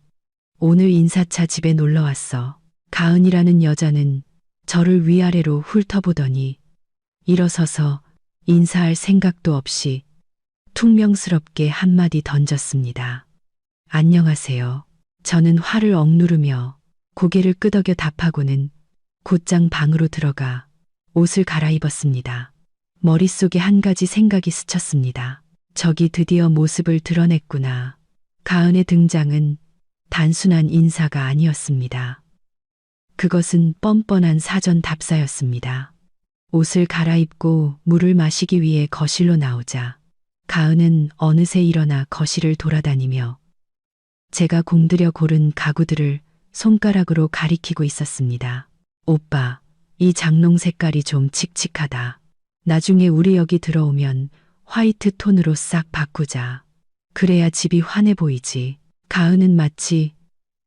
오늘 인사차 집에 놀러 왔어. 가은이라는 여자는 저를 위아래로 훑어보더니 일어서서 인사할 생각도 없이 퉁명스럽게 한마디 던졌습니다. 안녕하세요. 저는 화를 억누르며 고개를 끄덕여 답하고는 곧장 방으로 들어가 옷을 갈아입었습니다. 머릿속에 한 가지 생각이 스쳤습니다. 적이 드디어 모습을 드러냈구나. 가은의 등장은 단순한 인사가 아니었습니다. 그것은 뻔뻔한 사전 답사였습니다. 옷을 갈아입고 물을 마시기 위해 거실로 나오자 가은은 어느새 일어나 거실을 돌아다니며 제가 공들여 고른 가구들을 손가락으로 가리키고 있었습니다. 오빠, 이 장롱 색깔이 좀 칙칙하다. 나중에 우리 여기 들어오면 화이트 톤으로 싹 바꾸자. 그래야 집이 환해 보이지. 가은은 마치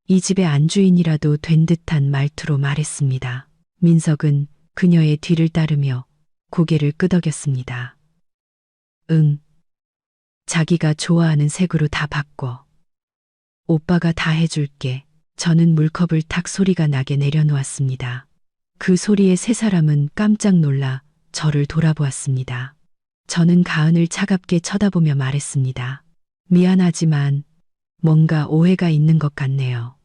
이 집의 안주인이라도 된 듯한 말투로 말했습니다. 민석은 그녀의 뒤를 따르며 고개를 끄덕였습니다. 응. 자기가 좋아하는 색으로 다 바꿔. 오빠가 다 해줄게. 저는 물컵을 탁 소리가 나게 내려놓았습니다. 그 소리에 세 사람은 깜짝 놀라 저를 돌아보았습니다. 저는 가은을 차갑게 쳐다보며 말했습니다. 미안하지만 뭔가 오해가 있는 것 같네요.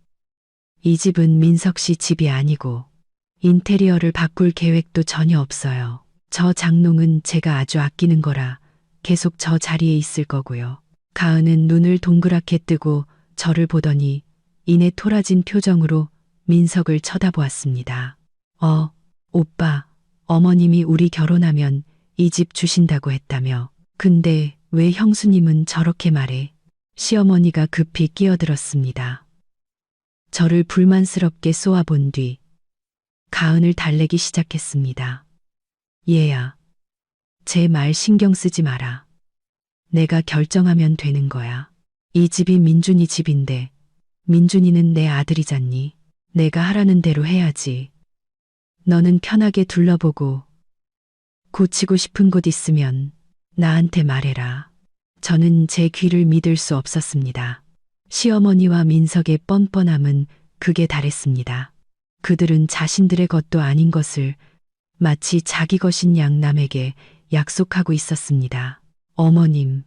이 집은 민석 씨 집이 아니고 인테리어를 바꿀 계획도 전혀 없어요. 저 장롱은 제가 아주 아끼는 거라 계속 저 자리에 있을 거고요. 가은은 눈을 동그랗게 뜨고 저를 보더니 이내 토라진 표정으로 민석을 쳐다보았습니다. 오빠, 어머님이 우리 결혼하면 이 집 주신다고 했다며. 근데 왜 형수님은 저렇게 말해? 시어머니가 급히 끼어들었습니다. 저를 불만스럽게 쏘아본 뒤 가은을 달래기 시작했습니다. 얘야, 제 말 신경 쓰지 마라. 내가 결정하면 되는 거야. 이 집이 민준이 집인데 민준이는 내 아들이잖니. 내가 하라는 대로 해야지. 너는 편하게 둘러보고 고치고 싶은 곳 있으면 나한테 말해라. 저는 제 귀를 믿을 수 없었습니다. 시어머니와 민석의 뻔뻔함은 극에 달했습니다. 그들은 자신들의 것도 아닌 것을 마치 자기 것인 양 남에게 약속하고 있었습니다. 어머님,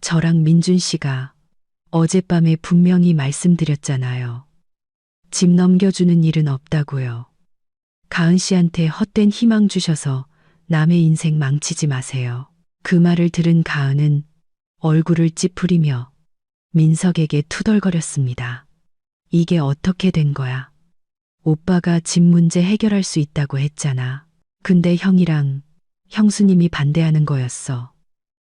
저랑 민준 씨가 어젯밤에 분명히 말씀드렸잖아요. 집 넘겨주는 일은 없다고요. 가은 씨한테 헛된 희망 주셔서 남의 인생 망치지 마세요. 그 말을 들은 가은은 얼굴을 찌푸리며 민석에게 투덜거렸습니다. 이게 어떻게 된 거야? 오빠가 집 문제 해결할 수 있다고 했잖아. 근데 형이랑 형수님이 반대하는 거였어.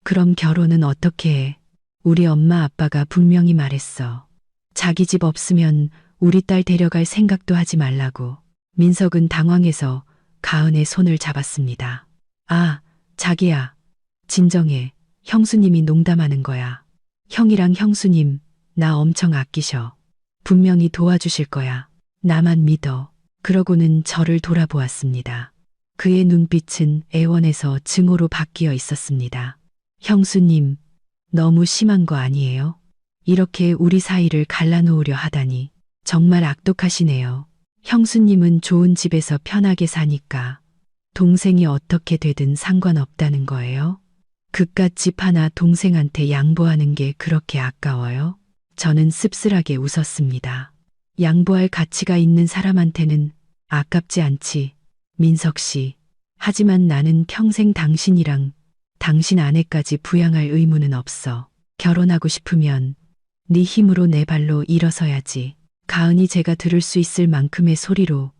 그럼 결혼은 어떻게 해? 우리 엄마 아빠가 분명히 말했어. 자기 집 없으면 우리 딸 데려갈 생각도 하지 말라고. 민석은 당황해서 가은의 손을 잡았습니다. 아, 자기야. 진정해. 형수님이 농담하는 거야. 형이랑 형수님, 나 엄청 아끼셔. 분명히 도와주실 거야. 나만 믿어. 그러고는 저를 돌아보았습니다. 그의 눈빛은 애원에서 증오로 바뀌어 있었습니다. 형수님, 너무 심한 거 아니에요? 이렇게 우리 사이를 갈라놓으려 하다니 정말 악독하시네요. 형수님은 좋은 집에서 편하게 사니까 동생이 어떻게 되든 상관없다는 거예요? 그깟 집 하나 동생한테 양보하는 게 그렇게 아까워요? 저는 씁쓸하게 웃었습니다. 양보할 가치가 있는 사람한테는 아깝지 않지, 민석 씨. 하지만 나는 평생 당신이랑 당신 아내까지 부양할 의무는 없어. 결혼하고 싶으면 네 힘으로 내 발로 일어서야지. 가은이 제가 들을 수 있을 만큼의 소리로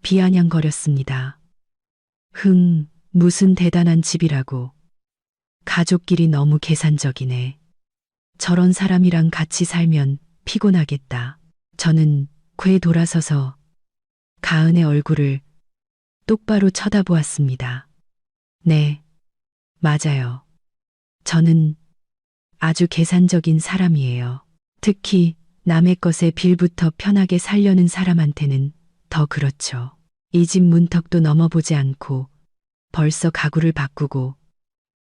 비아냥거렸습니다. 무슨 대단한 집이라고. 가족끼리 너무 계산적이네. 저런 사람이랑 같이 살면 피곤하겠다. 저는 궤 돌아서서 가은의 얼굴을 똑바로 쳐다보았습니다. 네, 맞아요. 저는 아주 계산적인 사람이에요. 특히 남의 것에 빌부터 편하게 살려는 사람한테는 더 그렇죠. 이 집 문턱도 넘어보지 않고 벌써 가구를 바꾸고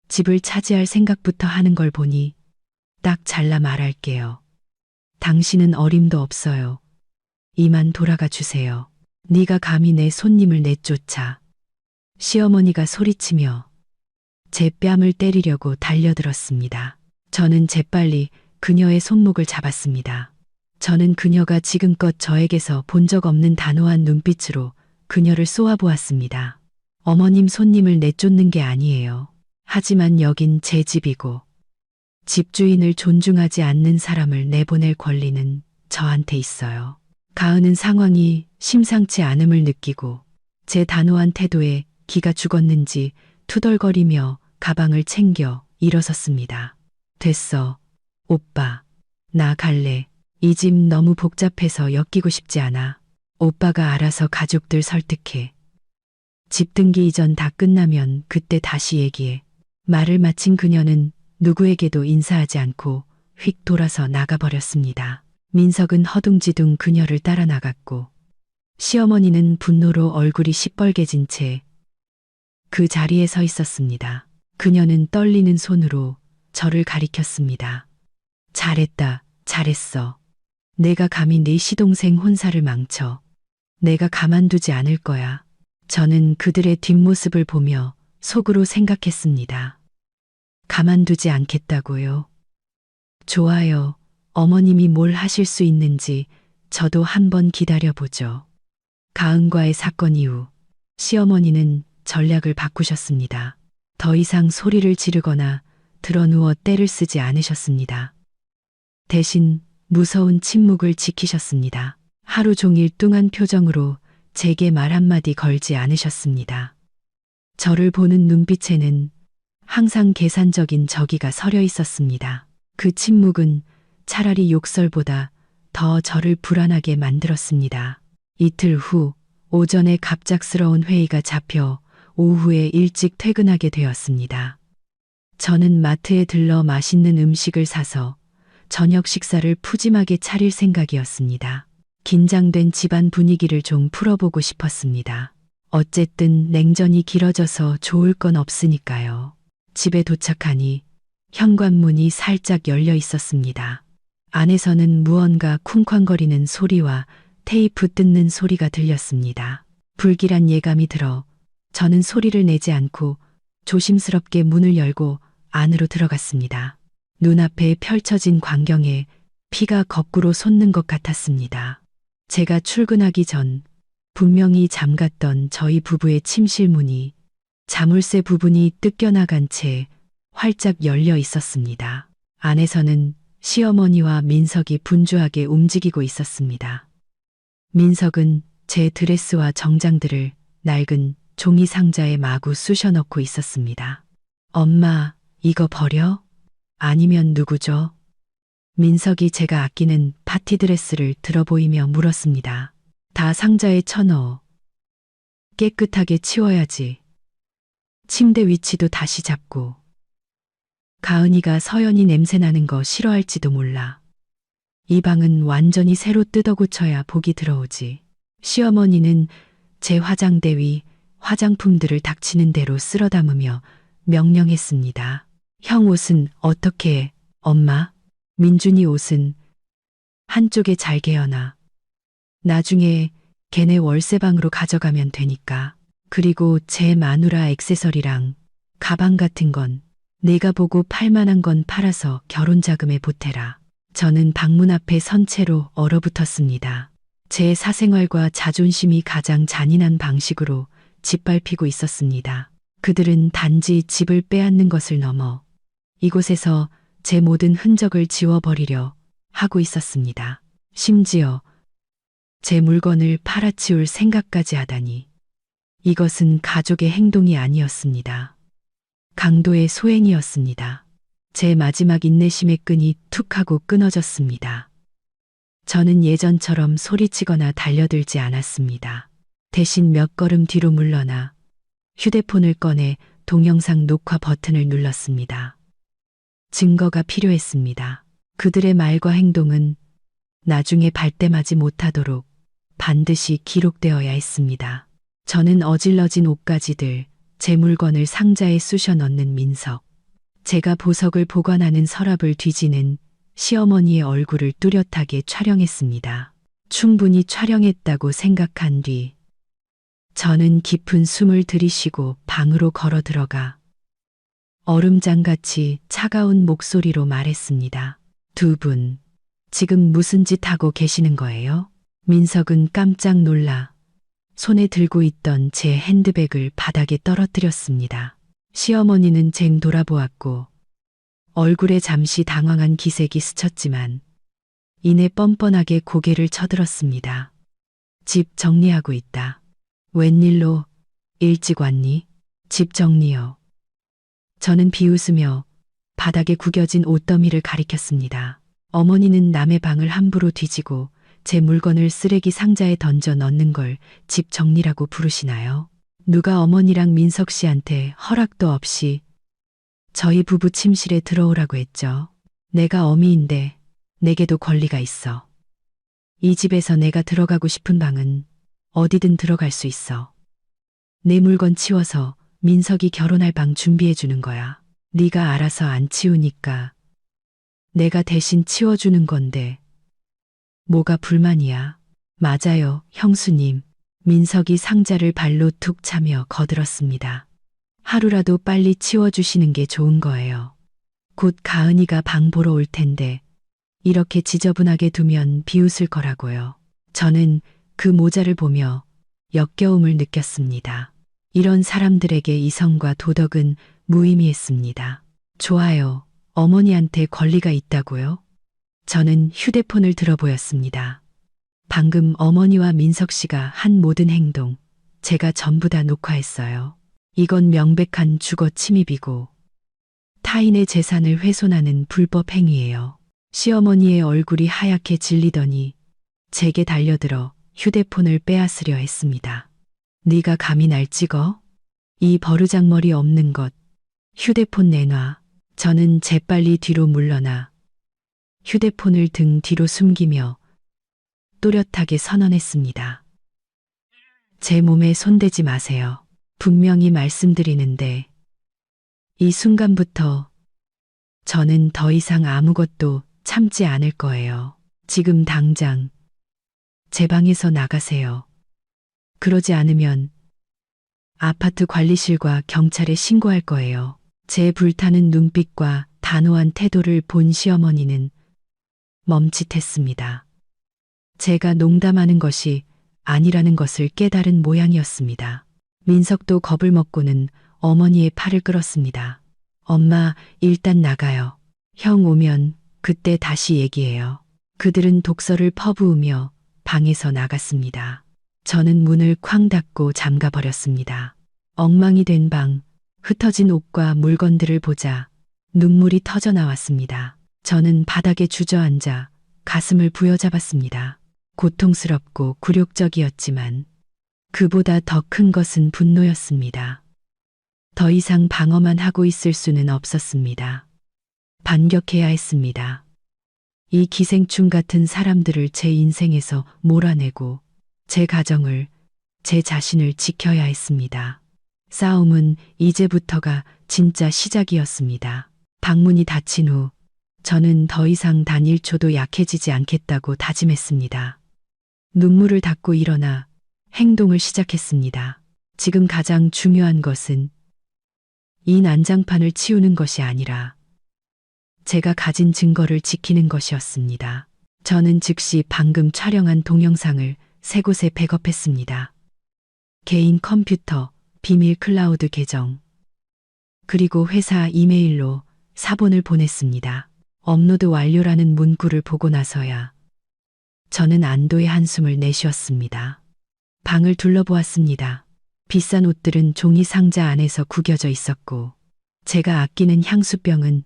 집을 차지할 생각부터 하는 걸 보니 딱 잘라 말할게요. 당신은 어림도 없어요. 이만 돌아가 주세요. 네가 감히 내 손님을 내쫓아. 시어머니가 소리치며 제 뺨을 때리려고 달려들었습니다. 저는 재빨리 그녀의 손목을 잡았습니다. 저는 그녀가 지금껏 저에게서 본 적 없는 단호한 눈빛으로 그녀를 쏘아보았습니다. 어머님 손님을 내쫓는 게 아니에요. 하지만 여긴 제 집이고 집주인을 존중하지 않는 사람을 내보낼 권리는 저한테 있어요. 가은은 상황이 심상치 않음을 느끼고 제 단호한 태도에 기가 죽었는지 투덜거리며 가방을 챙겨 일어섰습니다. 됐어. 오빠. 나 갈래. 이 집 너무 복잡해서 엮이고 싶지 않아. 오빠가 알아서 가족들 설득해. 집 등기 이전 다 끝나면 그때 다시 얘기해. 말을 마친 그녀는 누구에게도 인사하지 않고 휙 돌아서 나가버렸습니다. 민석은 허둥지둥 그녀를 따라 나갔고 시어머니는 분노로 얼굴이 시뻘개진 채 그 자리에 서 있었습니다. 그녀는 떨리는 손으로 저를 가리켰습니다. 잘했다, 잘했어. 내가 감히 네 시동생 혼사를 망쳐. 내가 가만두지 않을 거야. 저는 그들의 뒷모습을 보며 속으로 생각했습니다. 가만두지 않겠다고요. 좋아요. 어머님이 뭘 하실 수 있는지 저도 한번 기다려보죠. 가은과의 사건 이후 시어머니는 전략을 바꾸셨습니다. 더 이상 소리를 지르거나 드러누워 떼를 쓰지 않으셨습니다. 대신 무서운 침묵을 지키셨습니다. 하루 종일 뚱한 표정으로 제게 말 한마디 걸지 않으셨습니다. 저를 보는 눈빛에는 항상 계산적인 저기가 서려 있었습니다. 그 침묵은 차라리 욕설보다 더 저를 불안하게 만들었습니다. 이틀 후 오전에 갑작스러운 회의가 잡혀 오후에 일찍 퇴근하게 되었습니다. 저는 마트에 들러 맛있는 음식을 사서 저녁 식사를 푸짐하게 차릴 생각이었습니다. 긴장된 집안 분위기를 좀 풀어보고 싶었습니다. 어쨌든 냉전이 길어져서 좋을 건 없으니까요. 집에 도착하니 현관문이 살짝 열려 있었습니다. 안에서는 무언가 쿵쾅거리는 소리와 테이프 뜯는 소리가 들렸습니다. 불길한 예감이 들어 저는 소리를 내지 않고 조심스럽게 문을 열고 안으로 들어갔습니다. 눈앞에 펼쳐진 광경에 피가 거꾸로 솟는 것 같았습니다. 제가 출근하기 전 분명히 잠갔던 저희 부부의 침실 문이 자물쇠 부분이 뜯겨나간 채 활짝 열려 있었습니다. 안에서는 시어머니와 민석이 분주하게 움직이고 있었습니다. 민석은 제 드레스와 정장들을 낡은 종이 상자에 마구 쑤셔 넣고 있었습니다. 엄마, 이거 버려? 아니면 누구 줘? 민석이 제가 아끼는 파티 드레스를 들어보이며 물었습니다. 다 상자에 쳐넣어. 깨끗하게 치워야지. 침대 위치도 다시 잡고. 가은이가 서연이 냄새나는 거 싫어할지도 몰라. 이 방은 완전히 새로 뜯어고쳐야 복이 들어오지. 시어머니는 제 화장대 위 화장품들을 닥치는 대로 쓸어 담으며 명령했습니다. 형 옷은 어떻게 해, 엄마? 민준이 옷은 한쪽에 잘 개어놔. 나중에 걔네 월세방으로 가져가면 되니까. 그리고 제 마누라 액세서리랑 가방 같은 건 내가 보고 팔만한 건 팔아서 결혼 자금에 보태라. 저는 방문 앞에 선 채로 얼어붙었습니다. 제 사생활과 자존심이 가장 잔인한 방식으로 짓밟히고 있었습니다. 그들은 단지 집을 빼앗는 것을 넘어 이곳에서 제 모든 흔적을 지워버리려 하고 있었습니다. 심지어 제 물건을 팔아치울 생각까지 하다니. 이것은 가족의 행동이 아니었습니다. 강도의 소행이었습니다. 제 마지막 인내심의 끈이 툭 하고 끊어졌습니다. 저는 예전처럼 소리치거나 달려들지 않았습니다. 대신 몇 걸음 뒤로 물러나 휴대폰을 꺼내 동영상 녹화 버튼을 눌렀습니다. 증거가 필요했습니다. 그들의 말과 행동은 나중에 발뺌하지 못하도록 반드시 기록되어야 했습니다. 저는 어질러진 옷가지들, 제 물건을 상자에 쑤셔 넣는 민석, 제가 보석을 보관하는 서랍을 뒤지는 시어머니의 얼굴을 뚜렷하게 촬영했습니다. 충분히 촬영했다고 생각한 뒤 저는 깊은 숨을 들이쉬고 방으로 걸어 들어가 얼음장같이 차가운 목소리로 말했습니다. 두 분, 지금 무슨 짓 하고 계시는 거예요? 민석은 깜짝 놀라 손에 들고 있던 제 핸드백을 바닥에 떨어뜨렸습니다. 시어머니는 쟁 돌아보았고 얼굴에 잠시 당황한 기색이 스쳤지만 이내 뻔뻔하게 고개를 쳐들었습니다. 집 정리하고 있다. 웬일로 일찍 왔니? 집 정리요. 저는 비웃으며 바닥에 구겨진 옷더미를 가리켰습니다. 어머니는 남의 방을 함부로 뒤지고 제 물건을 쓰레기 상자에 던져 넣는 걸 집 정리라고 부르시나요? 누가 어머니랑 민석 씨한테 허락도 없이 저희 부부 침실에 들어오라고 했죠. 내가 어미인데 내게도 권리가 있어. 이 집에서 내가 들어가고 싶은 방은 어디든 들어갈 수 있어. 내 물건 치워서 민석이 결혼할 방 준비해 주는 거야. 네가 알아서 안 치우니까 내가 대신 치워주는 건데 뭐가 불만이야? 맞아요, 형수님. 민석이 상자를 발로 툭 차며 거들었습니다. 하루라도 빨리 치워주시는 게 좋은 거예요. 곧 가은이가 방 보러 올 텐데 이렇게 지저분하게 두면 비웃을 거라고요. 저는 그 모자를 보며 역겨움을 느꼈습니다. 이런 사람들에게 이성과 도덕은 무의미했습니다. 좋아요. 어머니한테 권리가 있다고요? 저는 휴대폰을 들어보였습니다. 방금 어머니와 민석 씨가 한 모든 행동, 제가 전부 다 녹화했어요. 이건 명백한 주거 침입이고 타인의 재산을 훼손하는 불법 행위예요. 시어머니의 얼굴이 하얗게 질리더니 제게 달려들어 휴대폰을 빼앗으려 했습니다. 네가 감히 날 찍어? 이 버르장머리 없는 것. 휴대폰 내놔. 저는 재빨리 뒤로 물러나 휴대폰을 등 뒤로 숨기며 또렷하게 선언했습니다. 제 몸에 손대지 마세요. 분명히 말씀드리는데 이 순간부터 저는 더 이상 아무것도 참지 않을 거예요. 지금 당장 제 방에서 나가세요. 그러지 않으면 아파트 관리실과 경찰에 신고할 거예요. 제 불타는 눈빛과 단호한 태도를 본 시어머니는 멈칫했습니다. 제가 농담하는 것이 아니라는 것을 깨달은 모양이었습니다. 민석도 겁을 먹고는 어머니의 팔을 끌었습니다. 엄마, 일단 나가요. 형 오면 그때 다시 얘기해요. 그들은 독서를 퍼부으며 방에서 나갔습니다. 저는 문을 쾅 닫고 잠가버렸습니다. 엉망이 된 방, 흩어진 옷과 물건들을 보자 눈물이 터져 나왔습니다. 저는 바닥에 주저앉아 가슴을 부여잡았습니다. 고통스럽고 굴욕적이었지만 그보다 더 큰 것은 분노였습니다. 더 이상 방어만 하고 있을 수는 없었습니다. 반격해야 했습니다. 이 기생충 같은 사람들을 제 인생에서 몰아내고 제 가정을, 제 자신을 지켜야 했습니다. 싸움은 이제부터가 진짜 시작이었습니다. 방문이 닫힌 후 저는 더 이상 단 1초도 약해지지 않겠다고 다짐했습니다. 눈물을 닦고 일어나 행동을 시작했습니다. 지금 가장 중요한 것은 이 난장판을 치우는 것이 아니라 제가 가진 증거를 지키는 것이었습니다. 저는 즉시 방금 촬영한 동영상을 세 곳에 백업했습니다. 개인 컴퓨터, 비밀 클라우드 계정, 그리고 회사 이메일로 사본을 보냈습니다. 업로드 완료라는 문구를 보고 나서야 저는 안도의 한숨을 내쉬었습니다. 방을 둘러보았습니다. 비싼 옷들은 종이 상자 안에서 구겨져 있었고 제가 아끼는 향수병은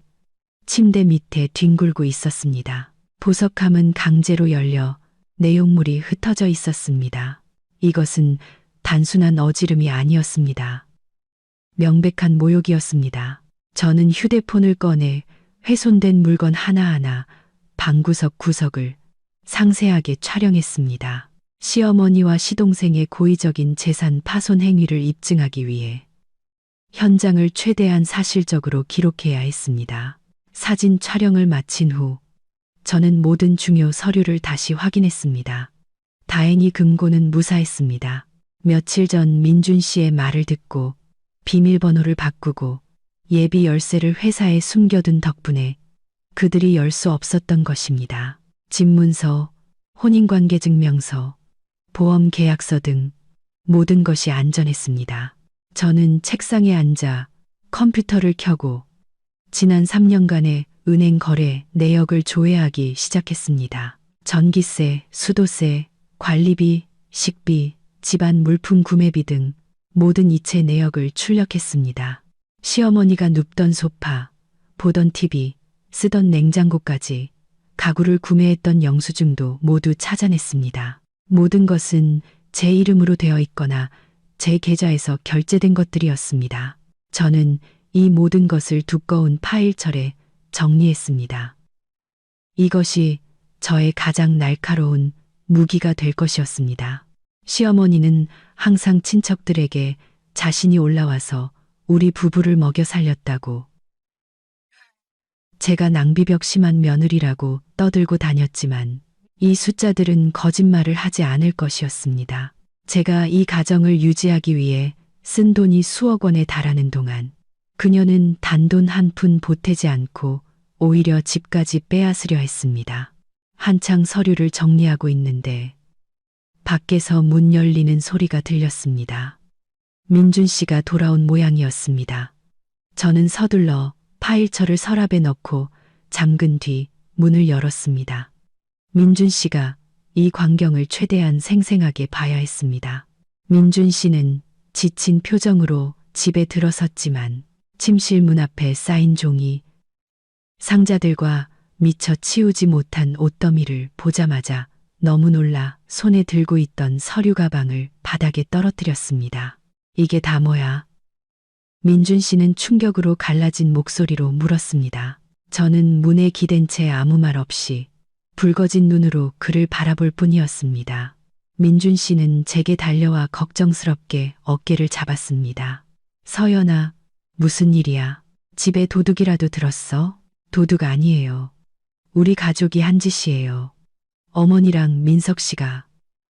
침대 밑에 뒹굴고 있었습니다. 보석함은 강제로 열려 내용물이 흩어져 있었습니다. 이것은 단순한 어지름이 아니었습니다. 명백한 모욕이었습니다. 저는 휴대폰을 꺼내 훼손된 물건 하나하나 방구석 구석을 상세하게 촬영했습니다. 시어머니와 시동생의 고의적인 재산 파손 행위를 입증하기 위해 현장을 최대한 사실적으로 기록해야 했습니다. 사진 촬영을 마친 후 저는 모든 중요 서류를 다시 확인했습니다. 다행히 금고는 무사했습니다. 며칠 전 민준 씨의 말을 듣고 비밀번호를 바꾸고 예비 열쇠를 회사에 숨겨둔 덕분에 그들이 열 수 없었던 것입니다. 집문서, 혼인관계 증명서, 보험 계약서 등 모든 것이 안전했습니다. 저는 책상에 앉아 컴퓨터를 켜고 지난 3년간의 은행 거래 내역을 조회하기 시작했습니다. 전기세, 수도세, 관리비, 식비, 집안 물품 구매비 등 모든 이체 내역을 출력했습니다. 시어머니가 눕던 소파, 보던 TV, 쓰던 냉장고까지 가구를 구매했던 영수증도 모두 찾아냈습니다. 모든 것은 제 이름으로 되어 있거나 제 계좌에서 결제된 것들이었습니다. 저는 이 모든 것을 두꺼운 파일철에 정리했습니다. 이것이 저의 가장 날카로운 무기가 될 것이었습니다. 시어머니는 항상 친척들에게 자신이 올라와서 우리 부부를 먹여 살렸다고, 제가 낭비벽 심한 며느리라고 떠들고 다녔지만 이 숫자들은 거짓말을 하지 않을 것이었습니다. 제가 이 가정을 유지하기 위해 쓴 돈이 수억 원에 달하는 동안 그녀는 단돈 한 푼 보태지 않고 오히려 집까지 빼앗으려 했습니다. 한창 서류를 정리하고 있는데 밖에서 문 열리는 소리가 들렸습니다. 민준 씨가 돌아온 모양이었습니다. 저는 서둘러 파일철을 서랍에 넣고 잠근 뒤 문을 열었습니다. 민준 씨가 이 광경을 최대한 생생하게 봐야 했습니다. 민준 씨는 지친 표정으로 집에 들어섰지만 침실 문 앞에 쌓인 종이, 상자들과 미처 치우지 못한 옷더미를 보자마자 너무 놀라 손에 들고 있던 서류 가방을 바닥에 떨어뜨렸습니다. 이게 다 뭐야? 민준 씨는 충격으로 갈라진 목소리로 물었습니다. 저는 문에 기댄 채 아무 말 없이 붉어진 눈으로 그를 바라볼 뿐이었습니다. 민준 씨는 제게 달려와 걱정스럽게 어깨를 잡았습니다. 서연아, 무슨 일이야? 집에 도둑이라도 들었어? 도둑 아니에요. 우리 가족이 한 짓이에요. 어머니랑 민석 씨가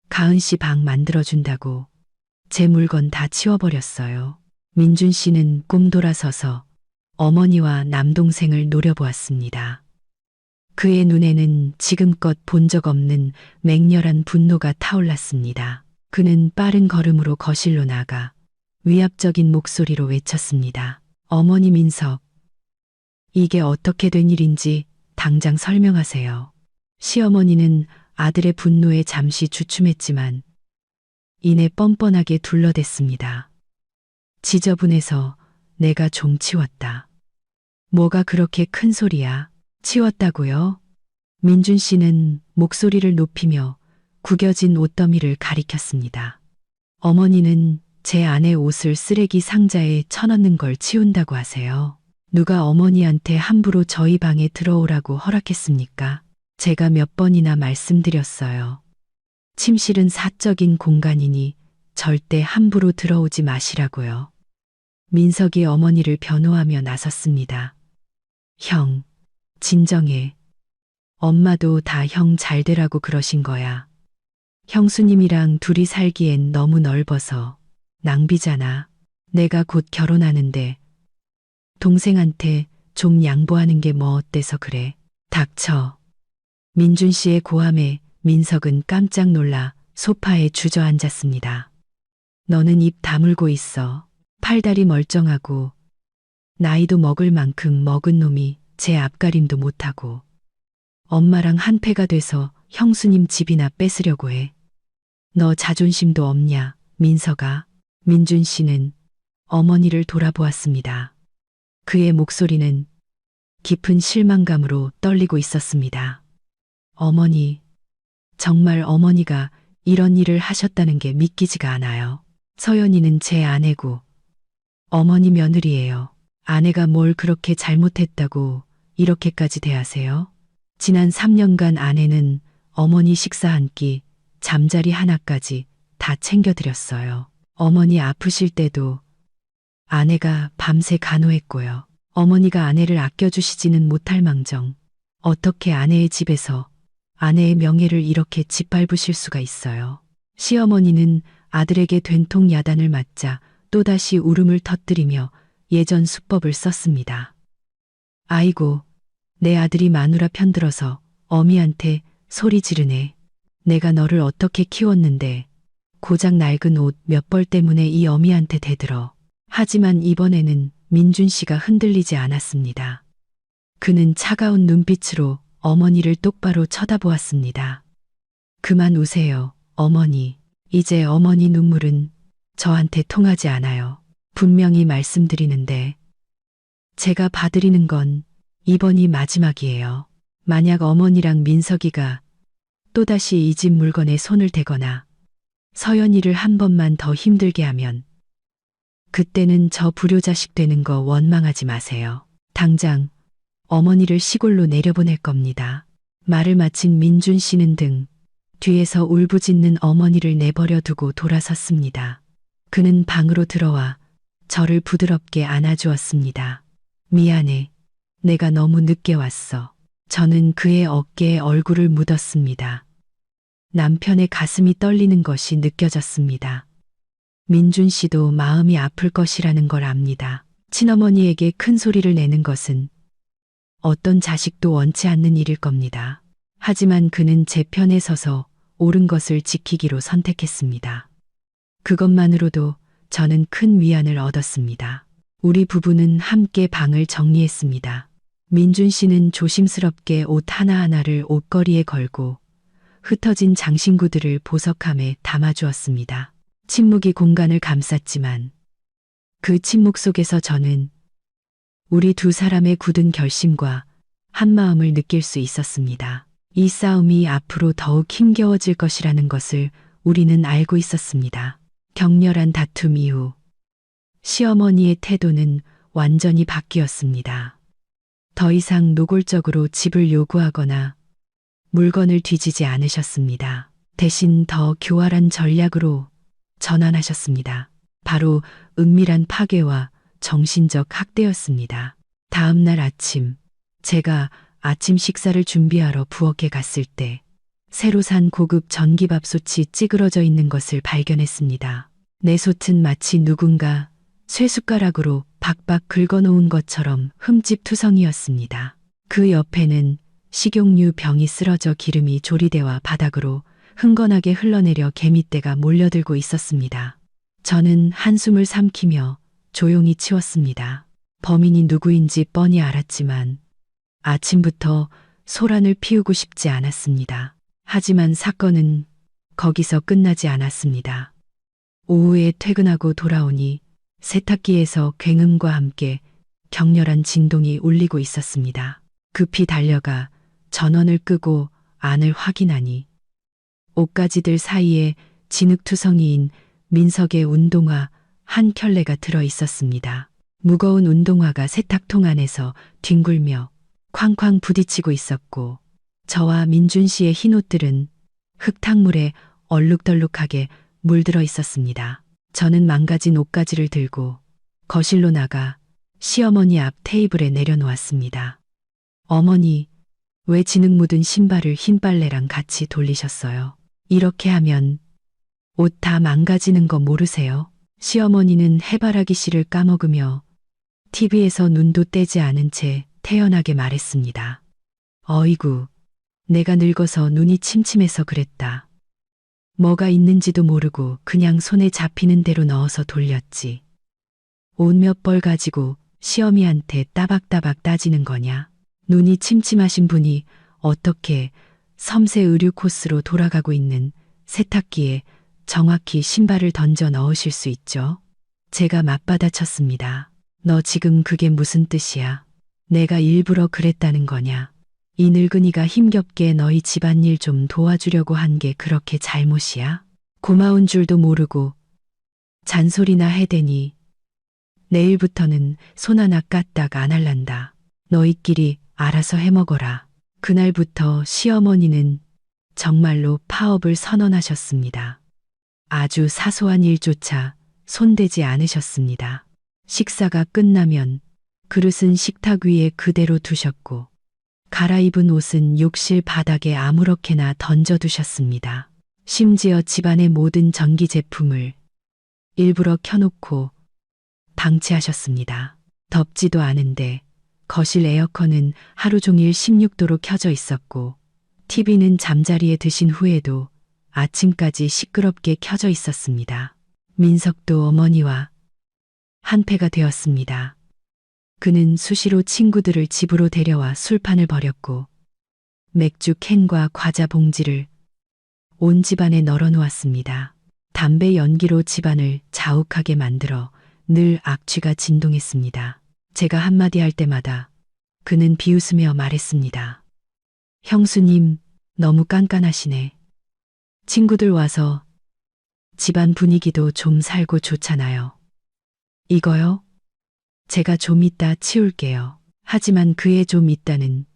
가은 씨 방 만들어준다고 제 물건 다 치워버렸어요. 민준 씨는 꼼 돌아서서 어머니와 남동생을 노려보았습니다. 그의 눈에는 지금껏 본 적 없는 맹렬한 분노가 타올랐습니다. 그는 빠른 걸음으로 거실로 나가 위압적인 목소리로 외쳤습니다. 어머니 민석, 이게 어떻게 된 일인지 당장 설명하세요. 시어머니는 아들의 분노에 잠시 주춤했지만 이내 뻔뻔하게 둘러댔습니다. 지저분해서 내가 좀 치웠다. 뭐가 그렇게 큰 소리야? 치웠다고요? 민준 씨는 목소리를 높이며 구겨진 옷더미를 가리켰습니다. 어머니는 제 아내 옷을 쓰레기 상자에 쳐넣는 걸 치운다고 하세요. 누가 어머니한테 함부로 저희 방에 들어오라고 허락했습니까? 제가 몇 번이나 말씀드렸어요. 침실은 사적인 공간이니 절대 함부로 들어오지 마시라고요. 민석이 어머니를 변호하며 나섰습니다. 형, 진정해. 엄마도 다 형 잘 되라고 그러신 거야. 형수님이랑 둘이 살기엔 너무 넓어서 낭비잖아. 내가 곧 결혼하는데 동생한테 좀 양보하는 게 뭐 어때서 그래. 닥쳐. 민준 씨의 고함에 민석은 깜짝 놀라 소파에 주저앉았습니다. 너는 입 다물고 있어. 팔다리 멀쩡하고 나이도 먹을 만큼 먹은 놈이 제 앞가림도 못하고 엄마랑 한패가 돼서 형수님 집이나 뺏으려고 해. 너 자존심도 없냐, 민석아. 민준 씨는 어머니를 돌아보았습니다. 그의 목소리는 깊은 실망감으로 떨리고 있었습니다. 어머니, 정말 어머니가 이런 일을 하셨다는 게 믿기지가 않아요. 서연이는 제 아내고 어머니 며느리예요. 아내가 뭘 그렇게 잘못했다고 이렇게까지 대하세요? 지난 3년간 아내는 어머니 식사 한 끼, 잠자리 하나까지 다 챙겨드렸어요. 어머니 아프실 때도 아내가 밤새 간호했고요. 어머니가 아내를 아껴주시지는 못할 망정 어떻게 아내의 집에서 아내의 명예를 이렇게 짓밟으실 수가 있어요. 시어머니는 아들에게 된통 야단을 맞자 또다시 울음을 터뜨리며 예전 수법을 썼습니다. 아이고, 내 아들이 마누라 편들어서 어미한테 소리 지르네. 내가 너를 어떻게 키웠는데 고작 낡은 옷 몇 벌 때문에 이 어미한테 대들어. 하지만 이번에는 민준 씨가 흔들리지 않았습니다. 그는 차가운 눈빛으로 어머니를 똑바로 쳐다보았습니다. 그만 우세요, 어머니. 이제 어머니 눈물은 저한테 통하지 않아요. 분명히 말씀드리는데 제가 봐드리는 건 이번이 마지막이에요. 만약 어머니랑 민석이가 또다시 이 집 물건에 손을 대거나 서연이를 한 번만 더 힘들게 하면 그때는 저 불효자식 되는 거 원망하지 마세요. 당장 어머니를 시골로 내려보낼 겁니다. 말을 마친 민준 씨는 등 뒤에서 울부짖는 어머니를 내버려 두고 돌아섰습니다. 그는 방으로 들어와 저를 부드럽게 안아주었습니다. 미안해. 내가 너무 늦게 왔어. 저는 그의 어깨에 얼굴을 묻었습니다. 남편의 가슴이 떨리는 것이 느껴졌습니다. 민준 씨도 마음이 아플 것이라는 걸 압니다. 친어머니에게 큰 소리를 내는 것은 어떤 자식도 원치 않는 일일 겁니다. 하지만 그는 제 편에 서서 옳은 것을 지키기로 선택했습니다. 그것만으로도 저는 큰 위안을 얻었습니다. 우리 부부는 함께 방을 정리했습니다. 민준 씨는 조심스럽게 옷 하나하나를 옷걸이에 걸고 흩어진 장신구들을 보석함에 담아주었습니다. 침묵이 공간을 감쌌지만 그 침묵 속에서 저는 우리 두 사람의 굳은 결심과 한마음을 느낄 수 있었습니다. 이 싸움이 앞으로 더욱 힘겨워질 것이라는 것을 우리는 알고 있었습니다. 격렬한 다툼 이후 시어머니의 태도는 완전히 바뀌었습니다. 더 이상 노골적으로 집을 요구하거나 물건을 뒤지지 않으셨습니다. 대신 더 교활한 전략으로 전환하셨습니다. 바로 은밀한 파괴와 정신적 학대였습니다. 다음 날 아침, 제가 아침 식사를 준비하러 부엌에 갔을 때 새로 산 고급 전기밥솥이 찌그러져 있는 것을 발견했습니다. 내 솥은 마치 누군가 쇠숟가락으로 박박 긁어놓은 것처럼 흠집투성이었습니다. 그 옆에는 식용유 병이 쓰러져 기름이 조리대와 바닥으로 흥건하게 흘러내려 개미떼가 몰려들고 있었습니다. 저는 한숨을 삼키며 조용히 치웠습니다. 범인이 누구인지 뻔히 알았지만 아침부터 소란을 피우고 싶지 않았습니다. 하지만 사건은 거기서 끝나지 않았습니다. 오후에 퇴근하고 돌아오니 세탁기에서 굉음과 함께 격렬한 진동이 울리고 있었습니다. 급히 달려가 전원을 끄고 안을 확인하니 옷가지들 사이에 진흙투성이인 민석의 운동화 한 켤레가 들어 있었습니다. 무거운 운동화가 세탁통 안에서 뒹굴며 쾅쾅 부딪히고 있었고 저와 민준 씨의 흰 옷들은 흙탕물에 얼룩덜룩하게 물들어 있었습니다. 저는 망가진 옷가지를 들고 거실로 나가 시어머니 앞 테이블에 내려놓았습니다. 어머니, 왜 진흙 묻은 신발을 흰 빨래랑 같이 돌리셨어요? 이렇게 하면 옷 다 망가지는 거 모르세요? 시어머니는 해바라기 씨를 까먹으며 TV에서 눈도 떼지 않은 채 태연하게 말했습니다. 어이구, 내가 늙어서 눈이 침침해서 그랬다. 뭐가 있는지도 모르고 그냥 손에 잡히는 대로 넣어서 돌렸지. 옷 몇 벌 가지고 시어미한테 따박따박 따지는 거냐? 눈이 침침하신 분이 어떻게 섬세 의류 코스로 돌아가고 있는 세탁기에 정확히 신발을 던져 넣으실 수 있죠? 제가 맞받아쳤습니다. 너 지금 그게 무슨 뜻이야? 내가 일부러 그랬다는 거냐? 이 늙은이가 힘겹게 너희 집안일 좀 도와주려고 한 게 그렇게 잘못이야? 고마운 줄도 모르고 잔소리나 해대니 내일부터는 손 하나 까딱 안 할란다. 너희끼리 알아서 해먹어라. 그날부터 시어머니는 정말로 파업을 선언하셨습니다. 아주 사소한 일조차 손대지 않으셨습니다. 식사가 끝나면 그릇은 식탁 위에 그대로 두셨고 갈아입은 옷은 욕실 바닥에 아무렇게나 던져두셨습니다. 심지어 집안의 모든 전기 제품을 일부러 켜놓고 방치하셨습니다. 덥지도 않은데 거실 에어컨은 하루 종일 16도로 켜져 있었고 TV는 잠자리에 드신 후에도 아침까지 시끄럽게 켜져 있었습니다. 민석도 어머니와 한패가 되었습니다. 그는 수시로 친구들을 집으로 데려와 술판을 벌였고 맥주 캔과 과자 봉지를 온 집안에 널어놓았습니다. 담배 연기로 집안을 자욱하게 만들어 늘 악취가 진동했습니다. 제가 한마디 할 때마다 그는 비웃으며 말했습니다. 형수님, 너무 깐깐하시네. 친구들 와서 집안 분위기도 좀 살고 좋잖아요. 이거요? 제가 좀 이따 치울게요. 하지만 그의 좀 이따는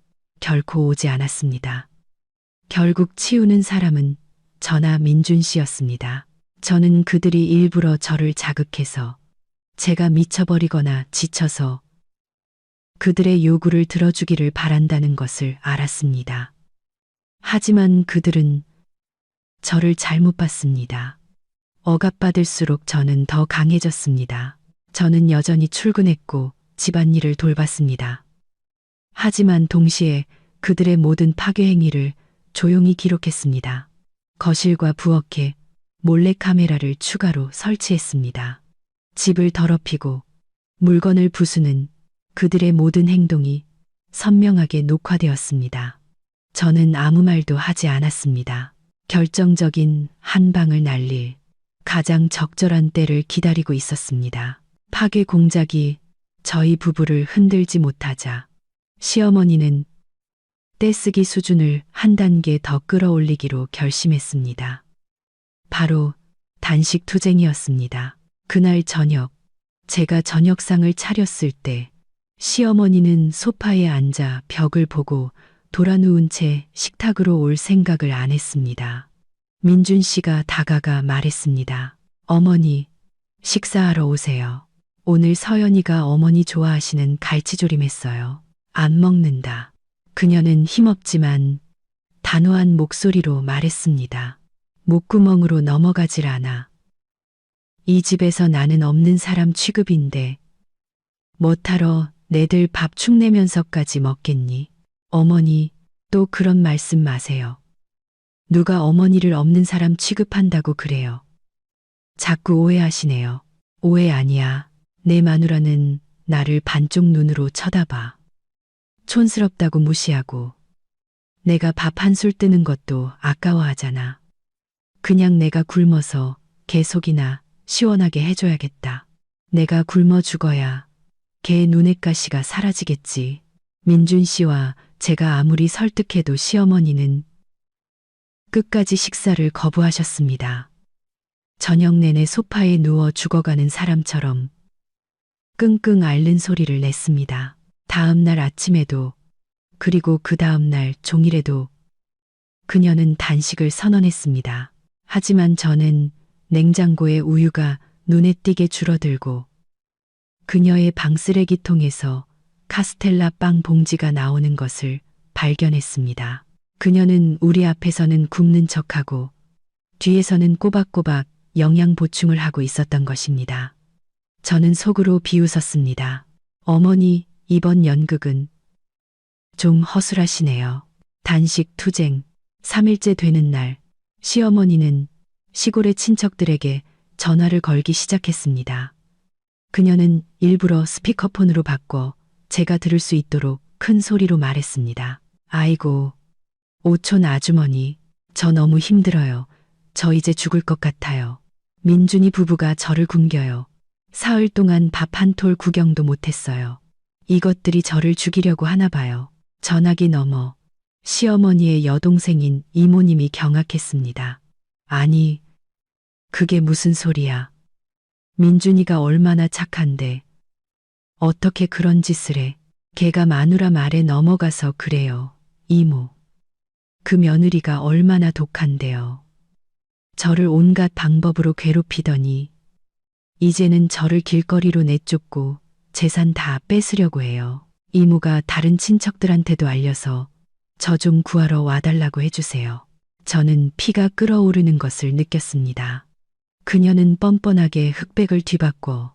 결코 오지 않았습니다. 결국 치우는 사람은 저나 민준 씨였습니다. 저는 그들이 일부러 저를 자극해서 제가 미쳐버리거나 지쳐서 그들의 요구를 들어주기를 바란다는 것을 알았습니다. 하지만 그들은 저를 잘못 봤습니다. 억압받을수록 저는 더 강해졌습니다. 저는 여전히 출근했고 집안일을 돌봤습니다. 하지만 동시에 그들의 모든 파괴 행위를 조용히 기록했습니다. 거실과 부엌에 몰래카메라를 추가로 설치했습니다. 집을 더럽히고 물건을 부수는 그들의 모든 행동이 선명하게 녹화되었습니다. 저는 아무 말도 하지 않았습니다. 결정적인 한 방을 날릴 가장 적절한 때를 기다리고 있었습니다. 파괴 공작이 저희 부부를 흔들지 못하자 시어머니는 떼쓰기 수준을 한 단계 더 끌어올리기로 결심했습니다. 바로 단식 투쟁이었습니다. 그날 저녁, 제가 저녁상을 차렸을 때 시어머니는 소파에 앉아 벽을 보고 돌아누운 채 식탁으로 올 생각을 안 했습니다. 민준 씨가 다가가 말했습니다. 어머니, 식사하러 오세요. 오늘 서연이가 어머니 좋아하시는 갈치조림 했어요. 안 먹는다. 그녀는 힘없지만 단호한 목소리로 말했습니다. 목구멍으로 넘어가질 않아. 이 집에서 나는 없는 사람 취급인데 뭐하러 내들 밥 축내면서까지 먹겠니? 어머니, 또 그런 말씀 마세요. 누가 어머니를 없는 사람 취급한다고 그래요. 자꾸 오해하시네요. 오해 아니야. 내 마누라는 나를 반쪽 눈으로 쳐다봐. 촌스럽다고 무시하고 내가 밥 한 술 뜨는 것도 아까워하잖아. 그냥 내가 굶어서 개 속이나 시원하게 해줘야겠다. 내가 굶어 죽어야 걔 눈엣 가시가 사라지겠지. 민준 씨와 제가 아무리 설득해도 시어머니는 끝까지 식사를 거부하셨습니다. 저녁 내내 소파에 누워 죽어가는 사람처럼 끙끙 앓는 소리를 냈습니다. 다음 날 아침에도 그리고 그 다음 날 종일에도 그녀는 단식을 선언했습니다. 하지만 저는 냉장고의 우유가 눈에 띄게 줄어들고 그녀의 방 쓰레기통에서 카스텔라 빵 봉지가 나오는 것을 발견했습니다. 그녀는 우리 앞에서는 굶는 척하고 뒤에서는 꼬박꼬박 영양 보충을 하고 있었던 것입니다. 저는 속으로 비웃었습니다. 어머니, 이번 연극은 좀 허술하시네요. 단식 투쟁 3일째 되는 날, 시어머니는 시골의 친척들에게 전화를 걸기 시작했습니다. 그녀는 일부러 스피커폰으로 바꿔 제가 들을 수 있도록 큰 소리로 말했습니다. 아이고, 오촌 아주머니, 저 너무 힘들어요. 저 이제 죽을 것 같아요. 민준이 부부가 저를 굶겨요. 사흘 동안 밥 한 톨 구경도 못했어요. 이것들이 저를 죽이려고 하나 봐요. 전화기 너머 시어머니의 여동생인 이모님이 경악했습니다. 아니, 그게 무슨 소리야. 민준이가 얼마나 착한데 어떻게 그런 짓을 해. 걔가 마누라 말에 넘어가서 그래요. 이모. 그 며느리가 얼마나 독한데요. 저를 온갖 방법으로 괴롭히더니 이제는 저를 길거리로 내쫓고 재산 다 뺏으려고 해요. 이모가 다른 친척들한테도 알려서 저 좀 구하러 와달라고 해주세요. 저는 피가 끓어오르는 것을 느꼈습니다. 그녀는 뻔뻔하게 흑백을 뒤바꿔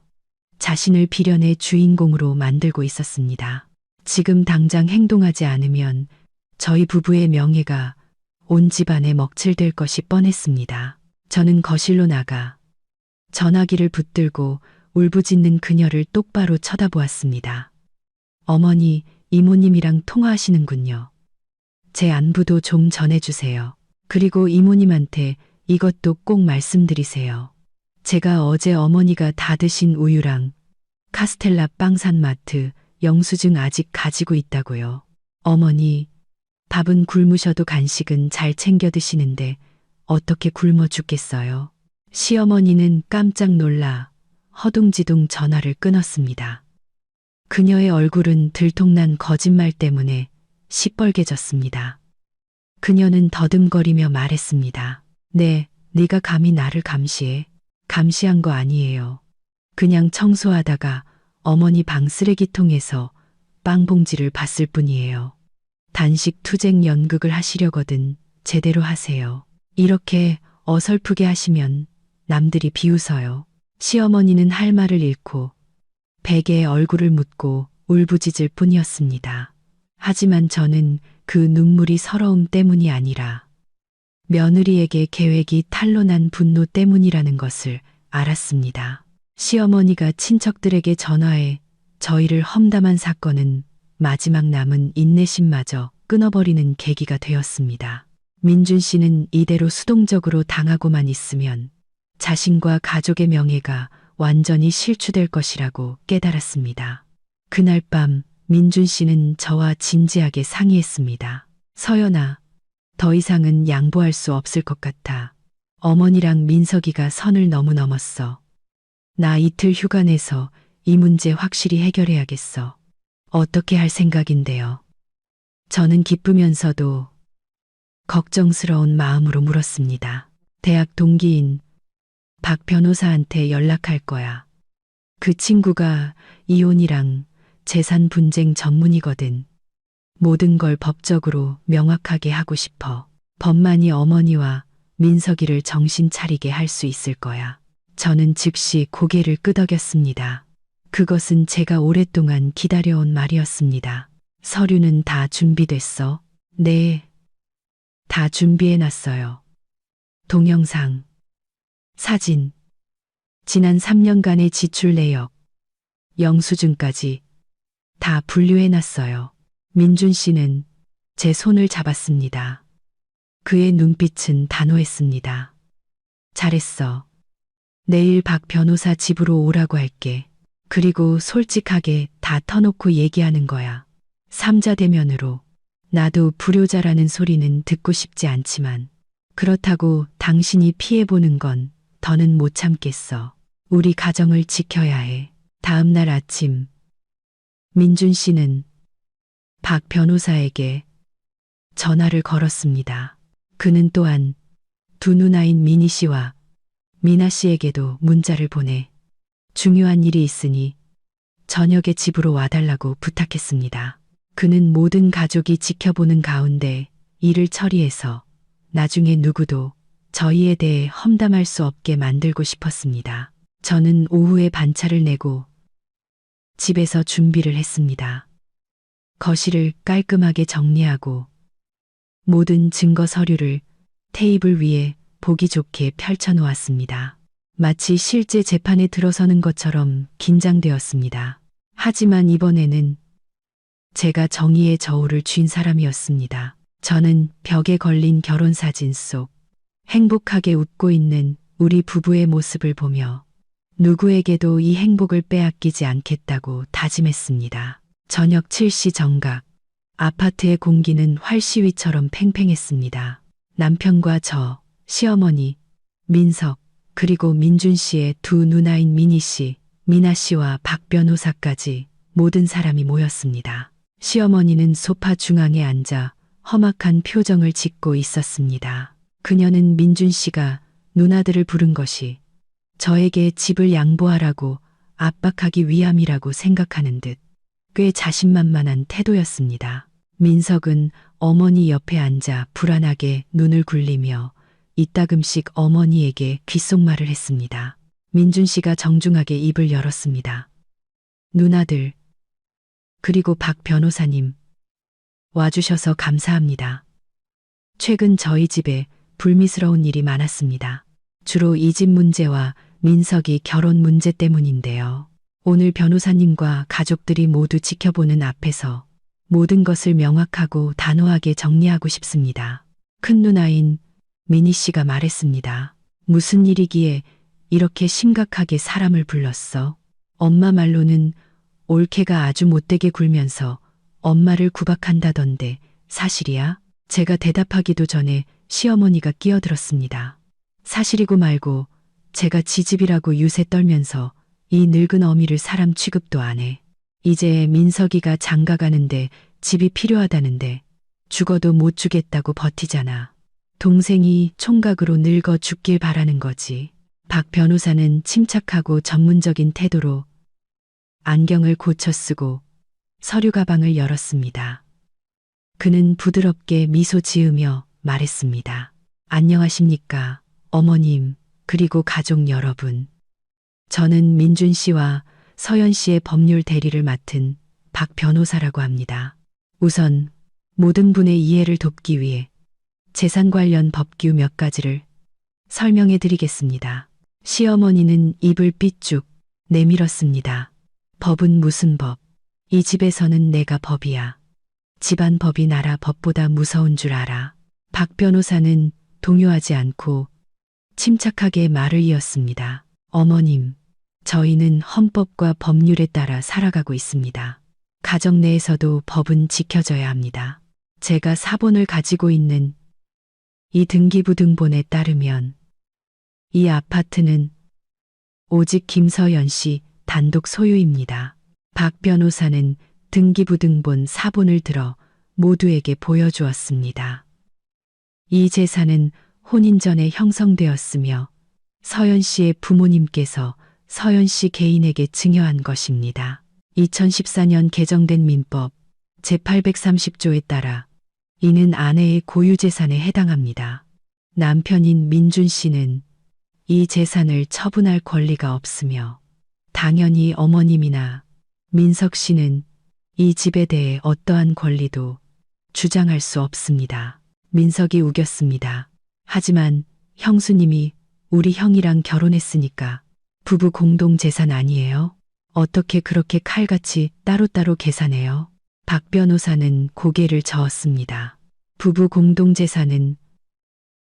자신을 비련의 주인공으로 만들고 있었습니다. 지금 당장 행동하지 않으면 저희 부부의 명예가 온 집안에 먹칠될 것이 뻔했습니다. 저는 거실로 나가 전화기를 붙들고 울부짖는 그녀를 똑바로 쳐다보았습니다. 어머니, 이모님이랑 통화하시는군요. 제 안부도 좀 전해주세요. 그리고 이모님한테 이것도 꼭 말씀드리세요. 제가 어제 어머니가 다 드신 우유랑 카스텔라 빵 산 마트 영수증 아직 가지고 있다고요. 어머니, 밥은 굶으셔도 간식은 잘 챙겨 드시는데 어떻게 굶어 죽겠어요? 시어머니는 깜짝 놀라 허둥지둥 전화를 끊었습니다. 그녀의 얼굴은 들통난 거짓말 때문에 시뻘개졌습니다. 그녀는 더듬거리며 말했습니다. 네, 네가 감히 나를 감시해. 감시한 거 아니에요. 그냥 청소하다가 어머니 방 쓰레기통에서 빵 봉지를 봤을 뿐이에요. 단식 투쟁 연극을 하시려거든 제대로 하세요. 이렇게 어설프게 하시면 남들이 비웃어요. 시어머니는 할 말을 잃고 베개에 얼굴을 묻고 울부짖을 뿐이었습니다. 하지만 저는 그 눈물이 서러움 때문이 아니라 며느리에게 계획이 탄로난 분노 때문이라는 것을 알았습니다. 시어머니가 친척들에게 전화해 저희를 험담한 사건은 마지막 남은 인내심마저 끊어버리는 계기가 되었습니다. 민준 씨는 이대로 수동적으로 당하고만 있으면 자신과 가족의 명예가 완전히 실추될 것이라고 깨달았습니다. 그날 밤 민준 씨는 저와 진지하게 상의했습니다. 서연아, 더 이상은 양보할 수 없을 것 같아. 어머니랑 민석이가 선을 너무 넘었어. 나 이틀 휴가 내서 이 문제 확실히 해결해야겠어. 어떻게 할 생각인데요? 저는 기쁘면서도 걱정스러운 마음으로 물었습니다. 대학 동기인 박 변호사한테 연락할 거야. 그 친구가 이혼이랑 재산 분쟁 전문이거든. 모든 걸 법적으로 명확하게 하고 싶어. 법만이 어머니와 민석이를 정신 차리게 할 수 있을 거야. 저는 즉시 고개를 끄덕였습니다. 그것은 제가 오랫동안 기다려온 말이었습니다. 서류는 다 준비됐어? 네. 다 준비해놨어요. 동영상, 사진, 지난 3년간의 지출 내역, 영수증까지 다 분류해놨어요. 민준 씨는 제 손을 잡았습니다. 그의 눈빛은 단호했습니다. 잘했어. 내일 박 변호사 집으로 오라고 할게. 그리고 솔직하게 다 터놓고 얘기하는 거야. 삼자 대면으로. 나도 불효자라는 소리는 듣고 싶지 않지만 그렇다고 당신이 피해보는 건 더는 못 참겠어. 우리 가정을 지켜야 해. 다음 날 아침 민준 씨는 박 변호사에게 전화를 걸었습니다. 그는 또한 두 누나인 미니 씨와 미나 씨에게도 문자를 보내 중요한 일이 있으니 저녁에 집으로 와달라고 부탁했습니다. 그는 모든 가족이 지켜보는 가운데 일을 처리해서 나중에 누구도 저희에 대해 험담할 수 없게 만들고 싶었습니다. 저는 오후에 반차를 내고 집에서 준비를 했습니다. 거실을 깔끔하게 정리하고 모든 증거 서류를 테이블 위에 보기 좋게 펼쳐 놓았습니다. 마치 실제 재판에 들어서는 것처럼 긴장되었습니다. 하지만 이번에는 제가 정의의 저울을 쥔 사람이었습니다. 저는 벽에 걸린 결혼사진 속 행복하게 웃고 있는 우리 부부의 모습을 보며 누구에게도 이 행복을 빼앗기지 않겠다고 다짐했습니다. 저녁 7시 정각, 아파트의 공기는 활시위처럼 팽팽했습니다. 남편과 저, 시어머니, 민석, 그리고 민준 씨의 두 누나인 미니 씨, 미나 씨와 박 변호사까지 모든 사람이 모였습니다. 시어머니는 소파 중앙에 앉아 험악한 표정을 짓고 있었습니다. 그녀는 민준 씨가 누나들을 부른 것이 저에게 집을 양보하라고 압박하기 위함이라고 생각하는 듯 꽤 자신만만한 태도였습니다. 민석은 어머니 옆에 앉아 불안하게 눈을 굴리며 이따금씩 어머니에게 귓속말을 했습니다. 민준 씨가 정중하게 입을 열었습니다. 누나들, 그리고 박 변호사님, 와주셔서 감사합니다. 최근 저희 집에 불미스러운 일이 많았습니다. 주로 이 집 문제와 민석이 결혼 문제 때문인데요. 오늘 변호사님과 가족들이 모두 지켜보는 앞에서 모든 것을 명확하고 단호하게 정리하고 싶습니다. 큰 누나인 미니 씨가 말했습니다. 무슨 일이기에 이렇게 심각하게 사람을 불렀어? 엄마 말로는 올케가 아주 못되게 굴면서 엄마를 구박한다던데 사실이야? 제가 대답하기도 전에 시어머니가 끼어들었습니다. 사실이고 말고 제가 지집이라고 유세 떨면서 이 늙은 어미를 사람 취급도 안 해. 이제 민석이가 장가가는데 집이 필요하다는데 죽어도 못 주겠다고 버티잖아. 동생이 총각으로 늙어 죽길 바라는 거지. 박 변호사는 침착하고 전문적인 태도로 안경을 고쳐 쓰고 서류 가방을 열었습니다. 그는 부드럽게 미소 지으며 말했습니다. 안녕하십니까, 어머님, 그리고 가족 여러분. 저는 민준 씨와 서연 씨의 법률 대리를 맡은 박 변호사라고 합니다. 우선 모든 분의 이해를 돕기 위해 재산 관련 법규 몇 가지를 설명해 드리겠습니다. 시어머니는 입을 삐쭉 내밀었습니다. 법은 무슨 법? 이 집에서는 내가 법이야. 집안 법이 나라 법보다 무서운 줄 알아. 박 변호사는 동요하지 않고 침착하게 말을 이었습니다. 어머님, 저희는 헌법과 법률에 따라 살아가고 있습니다. 가정 내에서도 법은 지켜져야 합니다. 제가 사본을 가지고 있는 이 등기부등본에 따르면 이 아파트는 오직 김서연 씨 단독 소유입니다. 박 변호사는 등기부등본 사본을 들어 모두에게 보여주었습니다. 이 재산은 혼인 전에 형성되었으며 서연 씨의 부모님께서 서연 씨 개인에게 증여한 것입니다. 2014년 개정된 민법 제830조에 따라 이는 아내의 고유 재산에 해당합니다. 남편인 민준 씨는 이 재산을 처분할 권리가 없으며 당연히 어머님이나 민석 씨는 이 집에 대해 어떠한 권리도 주장할 수 없습니다. 민석이 우겼습니다. 하지만 형수님이 우리 형이랑 결혼했으니까 부부 공동 재산 아니에요? 어떻게 그렇게 칼같이 따로따로 계산해요? 박 변호사는 고개를 저었습니다. 부부 공동 재산은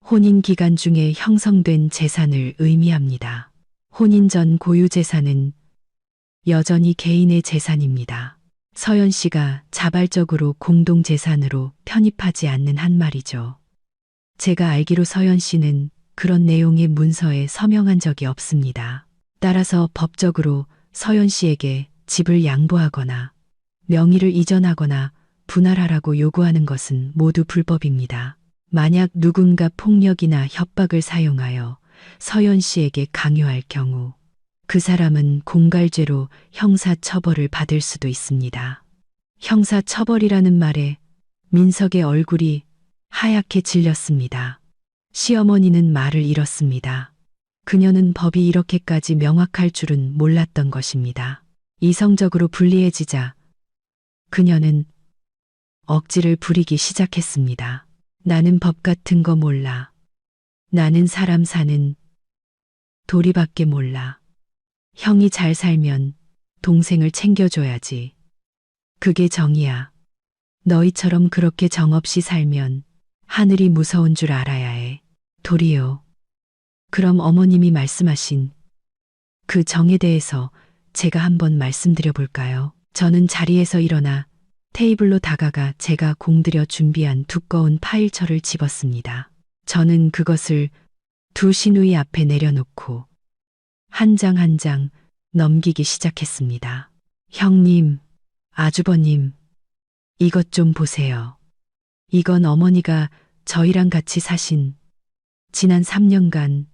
혼인 기간 중에 형성된 재산을 의미합니다. 혼인 전 고유 재산은 여전히 개인의 재산입니다. 서연 씨가 자발적으로 공동 재산으로 편입하지 않는 한 말이죠. 제가 알기로 서연 씨는 그런 내용의 문서에 서명한 적이 없습니다. 따라서 법적으로 서연 씨에게 집을 양보하거나 명의를 이전하거나 분할하라고 요구하는 것은 모두 불법입니다. 만약 누군가 폭력이나 협박을 사용하여 서연 씨에게 강요할 경우 그 사람은 공갈죄로 형사처벌을 받을 수도 있습니다. 형사처벌이라는 말에 민석의 얼굴이 하얗게 질렸습니다. 시어머니는 말을 잃었습니다. 그녀는 법이 이렇게까지 명확할 줄은 몰랐던 것입니다. 이성적으로 불리해지자 그녀는 억지를 부리기 시작했습니다. 나는 법 같은 거 몰라. 나는 사람 사는 도리밖에 몰라. 형이 잘 살면 동생을 챙겨줘야지. 그게 정이야. 너희처럼 그렇게 정없이 살면 하늘이 무서운 줄 알아야 해. 도리요. 그럼 어머님이 말씀하신 그 정에 대해서 제가 한번 말씀드려 볼까요? 저는 자리에서 일어나 테이블로 다가가 제가 공들여 준비한 두꺼운 파일철을 집었습니다. 저는 그것을 두 시누이 앞에 내려놓고 한 장 한 장 넘기기 시작했습니다. 형님, 아주버님, 이것 좀 보세요. 이건 어머니가 저희랑 같이 사신 지난 3년간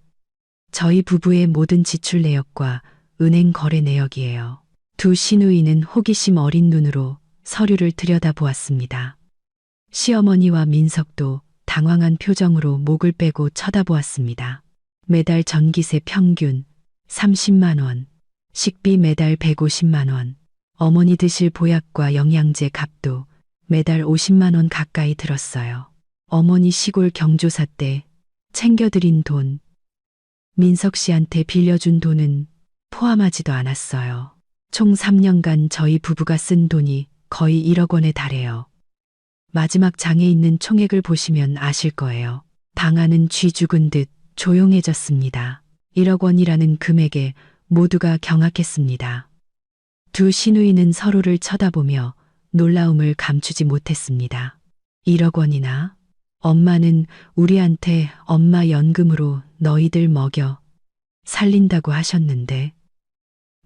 저희 부부의 모든 지출 내역과 은행 거래 내역이에요. 두 시누이는 호기심 어린 눈으로 서류를 들여다보았습니다. 시어머니와 민석도 당황한 표정으로 목을 빼고 쳐다보았습니다. 매달 전기세 평균 30만 원, 식비 매달 150만 원, 어머니 드실 보약과 영양제 값도 매달 50만 원 가까이 들었어요. 어머니 시골 경조사 때 챙겨드린 돈, 민석 씨한테 빌려준 돈은 포함하지도 않았어요. 총 3년간 저희 부부가 쓴 돈이 거의 1억 원에 달해요. 마지막 장에 있는 총액을 보시면 아실 거예요. 방 안은 쥐 죽은 듯 조용해졌습니다. 1억 원이라는 금액에 모두가 경악했습니다. 두 시누이는 서로를 쳐다보며 놀라움을 감추지 못했습니다. 1억 원이나? 엄마는 우리한테 엄마 연금으로 너희들 먹여 살린다고 하셨는데.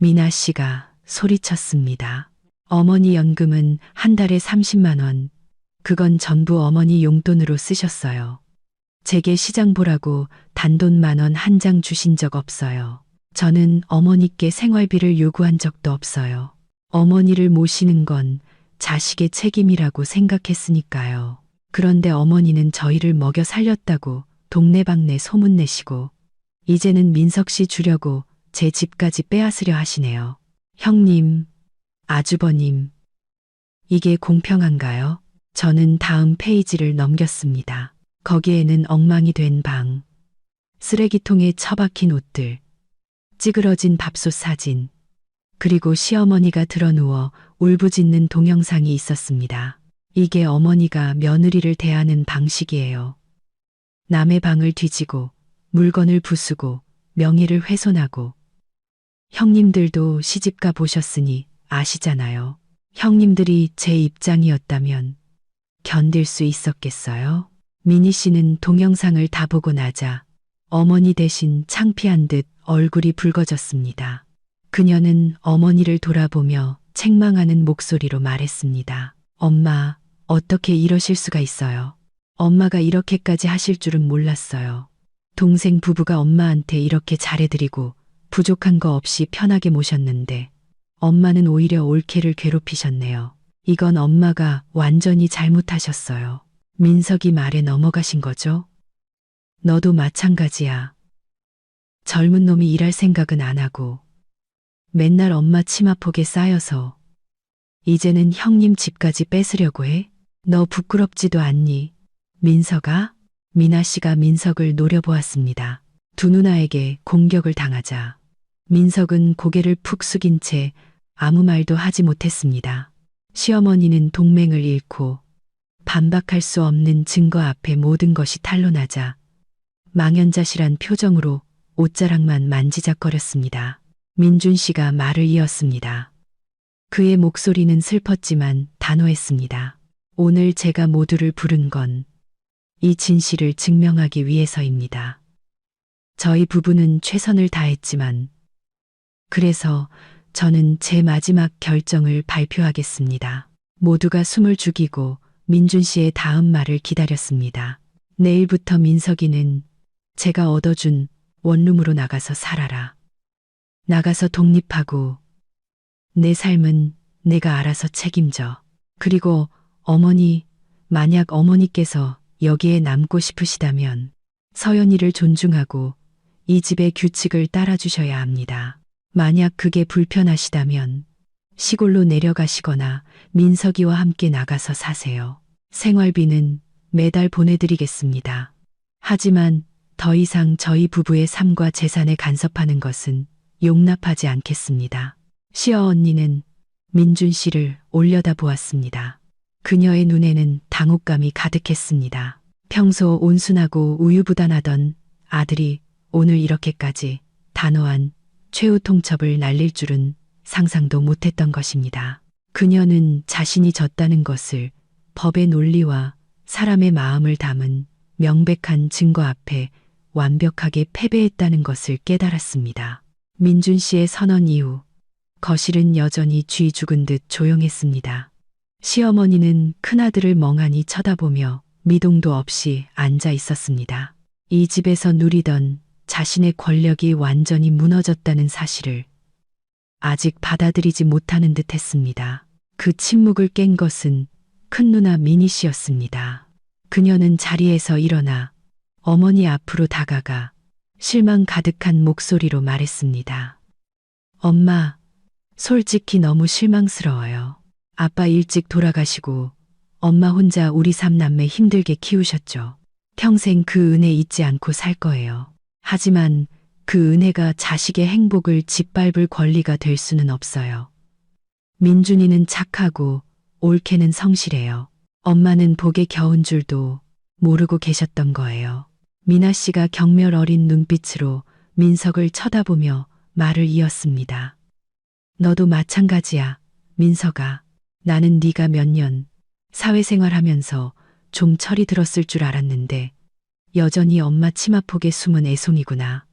미나 씨가 소리쳤습니다. 어머니 연금은 한 달에 30만 원. 그건 전부 어머니 용돈으로 쓰셨어요. 제게 시장 보라고 단돈 10,000원 한 장 주신 적 없어요. 저는 어머니께 생활비를 요구한 적도 없어요. 어머니를 모시는 건 자식의 책임이라고 생각했으니까요. 그런데 어머니는 저희를 먹여 살렸다고 동네방네 소문내시고 이제는 민석 씨 주려고 제 집까지 빼앗으려 하시네요. 형님, 아주버님, 이게 공평한가요? 저는 다음 페이지를 넘겼습니다. 거기에는 엉망이 된 방, 쓰레기통에 처박힌 옷들, 찌그러진 밥솥 사진, 그리고 시어머니가 드러누워 울부짖는 동영상이 있었습니다. 이게 어머니가 며느리를 대하는 방식이에요. 남의 방을 뒤지고 물건을 부수고 명예를 훼손하고. 형님들도 시집가 보셨으니 아시잖아요. 형님들이 제 입장이었다면 견딜 수 있었겠어요? 미니 씨는 동영상을 다 보고 나자 어머니 대신 창피한 듯 얼굴이 붉어졌습니다. 그녀는 어머니를 돌아보며 책망하는 목소리로 말했습니다. 엄마, 어떻게 이러실 수가 있어요? 엄마가 이렇게까지 하실 줄은 몰랐어요. 동생 부부가 엄마한테 이렇게 잘해드리고 부족한 거 없이 편하게 모셨는데 엄마는 오히려 올케를 괴롭히셨네요. 이건 엄마가 완전히 잘못하셨어요. 민석이 말에 넘어가신 거죠? 너도 마찬가지야. 젊은 놈이 일할 생각은 안 하고 맨날 엄마 치마폭에 쌓여서 이제는 형님 집까지 뺏으려고 해? 너 부끄럽지도 않니? 민석아? 미나 씨가 민석을 노려보았습니다. 두 누나에게 공격을 당하자 민석은 고개를 푹 숙인 채 아무 말도 하지 못했습니다. 시어머니는 동맹을 잃고 반박할 수 없는 증거 앞에 모든 것이 탄로나자 망연자실한 표정으로 옷자락만 만지작거렸습니다. 민준 씨가 말을 이었습니다. 그의 목소리는 슬펐지만 단호했습니다. 오늘 제가 모두를 부른 건 이 진실을 증명하기 위해서입니다. 저희 부부는 최선을 다했지만 그래서 저는 제 마지막 결정을 발표하겠습니다. 모두가 숨을 죽이고 민준 씨의 다음 말을 기다렸습니다. 내일부터 민석이는 제가 얻어준 원룸으로 나가서 살아라. 나가서 독립하고 내 삶은 내가 알아서 책임져. 그리고 어머니, 만약 어머니께서 여기에 남고 싶으시다면 서연이를 존중하고 이 집의 규칙을 따라주셔야 합니다. 만약 그게 불편하시다면 시골로 내려가시거나 민석이와 함께 나가서 사세요. 생활비는 매달 보내드리겠습니다. 하지만 더 이상 저희 부부의 삶과 재산에 간섭하는 것은 용납하지 않겠습니다. 시어언니는 민준 씨를 올려다보았습니다. 그녀의 눈에는 당혹감이 가득했습니다. 평소 온순하고 우유부단하던 아들이 오늘 이렇게까지 단호한 최후 통첩을 날릴 줄은 상상도 못했던 것입니다. 그녀는 자신이 졌다는 것을 법의 논리와 사람의 마음을 담은 명백한 증거 앞에 완벽하게 패배했다는 것을 깨달았습니다. 민준 씨의 선언 이후 거실은 여전히 쥐 죽은 듯 조용했습니다. 시어머니는 큰아들을 멍하니 쳐다보며 미동도 없이 앉아 있었습니다. 이 집에서 누리던 자신의 권력이 완전히 무너졌다는 사실을 아직 받아들이지 못하는 듯 했습니다. 그 침묵을 깬 것은 큰누나 미니 씨였습니다. 그녀는 자리에서 일어나 어머니 앞으로 다가가 실망 가득한 목소리로 말했습니다. 엄마, 솔직히 너무 실망스러워요. 아빠 일찍 돌아가시고 엄마 혼자 우리 삼남매 힘들게 키우셨죠. 평생 그 은혜 잊지 않고 살 거예요. 하지만 그 은혜가 자식의 행복을 짓밟을 권리가 될 수는 없어요. 민준이는 착하고 올케는 성실해요. 엄마는 복에 겨운 줄도 모르고 계셨던 거예요. 미나 씨가 경멸 어린 눈빛으로 민석을 쳐다보며 말을 이었습니다. 너도 마찬가지야, 민석아. 나는 네가 몇 년 사회생활하면서 좀 철이 들었을 줄 알았는데 여전히 엄마 치마폭에 숨은 애송이구나.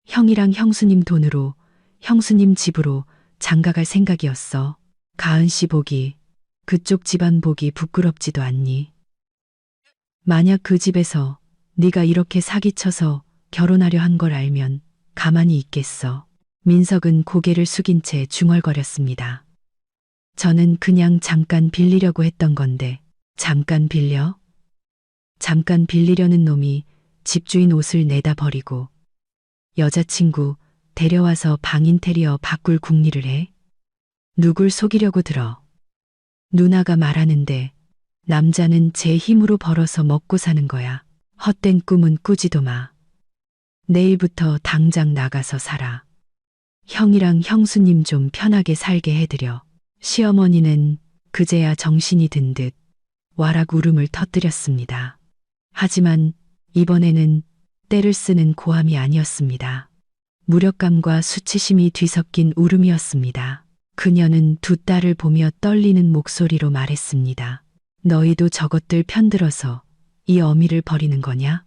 형이랑 형수님 돈으로 형수님 집으로 장가갈 생각이었어. 가은 씨 복이, 그쪽 집안 복이 부끄럽지도 않니? 만약 그 집에서 네가 이렇게 사기쳐서 결혼하려 한 걸 알면 가만히 있겠어. 민석은 고개를 숙인 채 중얼거렸습니다. 저는 그냥 잠깐 빌리려고 했던 건데. 잠깐 빌려? 잠깐 빌리려는 놈이 집주인 옷을 내다 버리고 여자친구 데려와서 방 인테리어 바꿀 궁리를 해? 누굴 속이려고 들어? 누나가 말하는데 남자는 제 힘으로 벌어서 먹고 사는 거야. 헛된 꿈은 꾸지도 마. 내일부터 당장 나가서 살아. 형이랑 형수님 좀 편하게 살게 해드려. 시어머니는 그제야 정신이 든 듯 와락 울음을 터뜨렸습니다. 하지만 이번에는 때를 쓰는 고함이 아니었습니다. 무력감과 수치심이 뒤섞인 울음이었습니다. 그녀는 두 딸을 보며 떨리는 목소리로 말했습니다. 너희도 저것들 편들어서 이 어미를 버리는 거냐?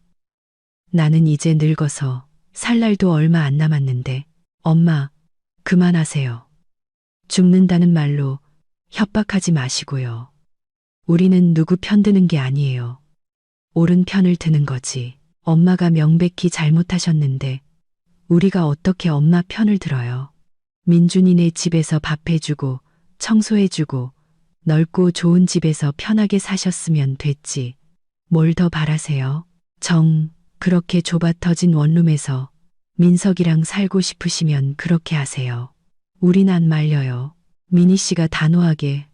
나는 이제 늙어서 살 날도 얼마 안 남았는데 엄마, 그만하세요. 죽는다는 말로 협박하지 마시고요. 우리는 누구 편드는 게 아니에요. 옳은 편을 드는 거지. 엄마가 명백히 잘못하셨는데 우리가 어떻게 엄마 편을 들어요. 민준이네 집에서 밥해주고 청소해주고 넓고 좋은 집에서 편하게 사셨으면 됐지. 뭘 더 바라세요? 그렇게 좁아 터진 원룸에서 민석이랑 살고 싶으시면 그렇게 하세요. 우린 안 말려요. 미니 씨가 단호하게